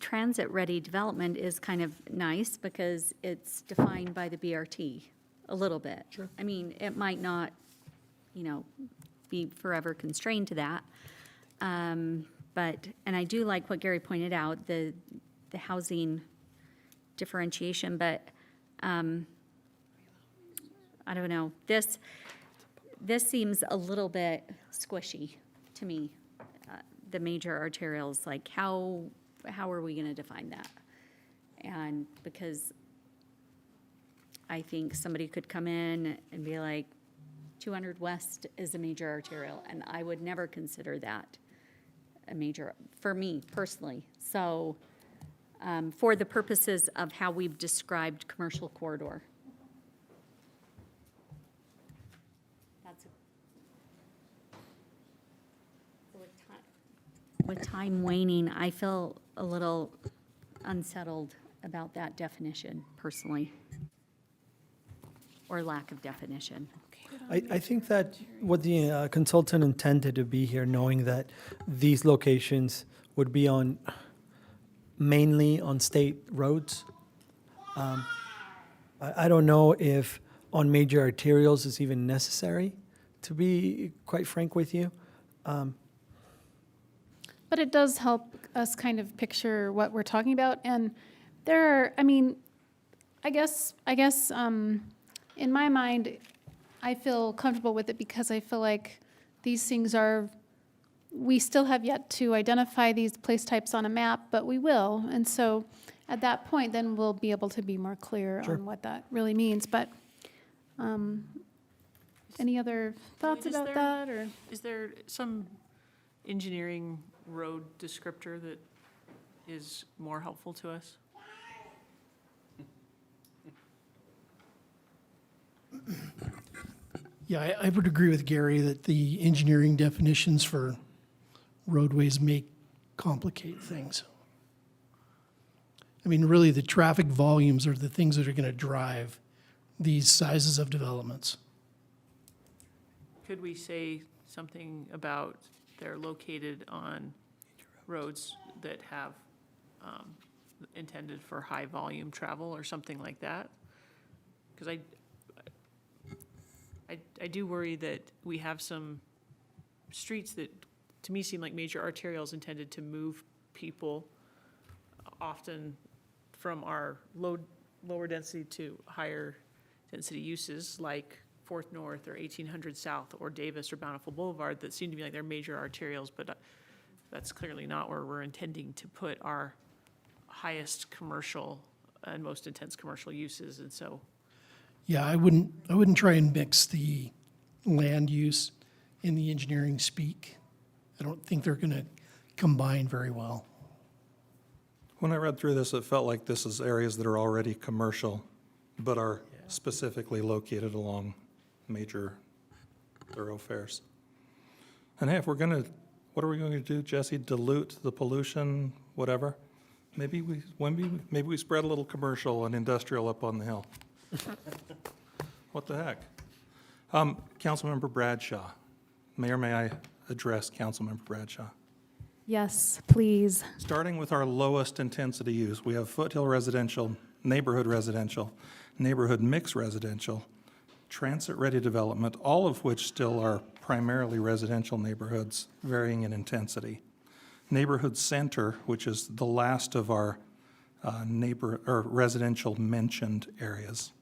transit-ready development is kind of nice because it's defined by the BRT a little bit. Sure. I mean, it might not, be forever constrained to that. But, and I do like what Gary pointed out, the housing differentiation, but, I don't know, this seems a little bit squishy to me. The major arterials, like how are we gonna define that? And because I think somebody could come in and be like, 200 West is a major arterial, and I would never consider that a major, for me personally. So, for the purposes of how we've described commercial corridor. With time waning, I feel a little unsettled about that definition personally, or lack of definition. I think that what the consultant intended to be here, knowing that these locations would be on, mainly on state roads. I don't know if on major arterials is even necessary, to be quite frank with you. But it does help us kind of picture what we're talking about. And there are, I mean, I guess, in my mind, I feel comfortable with it because I feel like these things are, we still have yet to identify these place types on a map, but we will. And so at that point, then we'll be able to be more clear on what that really means. But any other thoughts Is about there- that, or? Is there some engineering road descriptor that is more helpful to us? Yeah, I would agree with Gary that the engineering definitions for roadways may complicate things. I mean, really, the traffic volumes are the things that are going to drive these sizes of developments. Could we say something about they're located on roads that have intended for high volume travel or something like that? Because I do worry that we have some streets that, to me, seem like major arterials intended to move people often from our lower density to higher density uses, like 4th North or 1800 South or Davis or Bountiful Boulevard, that seem to be like they're major arterials, but that's clearly not where we're intending to put our highest commercial and most intense commercial uses, and so. Yeah, I wouldn't try and mix the land use and the engineering speak. I don't think they're going to combine very well. When I read through this, it felt like this is areas that are already commercial, but are specifically located along major thoroughfares. And hey, if we're gonna, what are we going to do, Jesse? Dilute the pollution, whatever? Maybe we spread a little commercial and industrial up on the hill. What the heck? Councilmember Bradshaw. May I address Councilmember Bradshaw? Yes, please. Starting with our lowest intensity use, we have foothill residential, neighborhood mixed residential, transit-ready development, all of which still are primarily residential neighborhoods, varying in intensity. Neighborhood center, which is the last of our residential mentioned areas,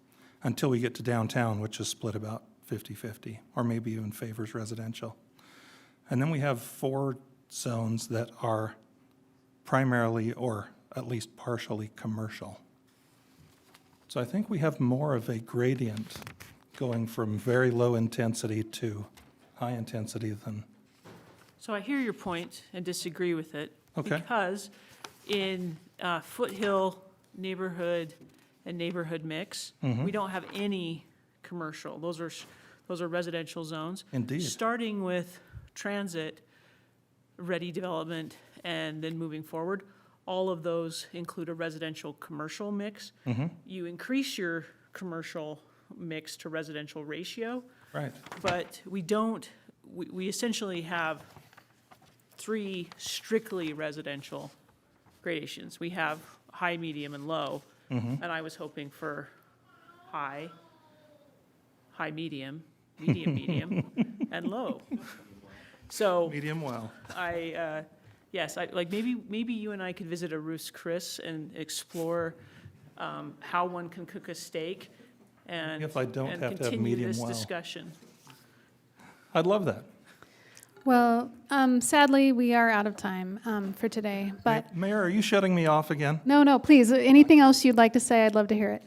until we get to downtown, which is split about 50-50, or maybe even favors residential. And then we have 4 zones that are primarily or at least partially commercial. So I think we have more of a gradient going from very low intensity to high intensity than, So I hear your point and disagree with it. Okay. Because in Foothill neighborhood and neighborhood mix, we don't have any commercial. Those are residential zones. Indeed. Starting with transit-ready development and then moving forward, all of those include a residential commercial mix. You increase your commercial mix to residential ratio, right, but we essentially have 3 strictly residential gradations. We have high, medium, and low, and I was hoping for high, medium, medium, and low. So medium well. yes, maybe you and I could visit a Ruth's Chris and explore how one can cook a steak and If I don't have to have continue medium this well. discussion. I'd love that. Well, sadly, we are out of time for today, but Mayor, are you shutting me off again? no, please, anything else you'd like to say, I'd love to hear it.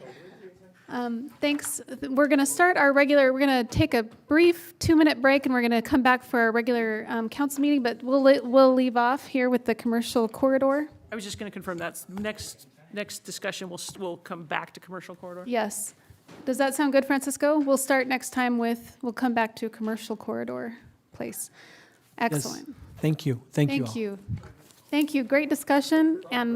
Thanks. We're going to start our regular, we're going to take a brief 2-minute break, and we're going to come back for our regular council meeting, but we'll leave off here with the commercial corridor. I was just going to confirm that's next discussion, we'll come back to commercial corridor. Yes. Does that sound good, Francisco? We'll start next time we'll come back to a commercial corridor place. Yes. Excellent. Thank you. Thank you all. Thank you. Thank you. Great discussion, and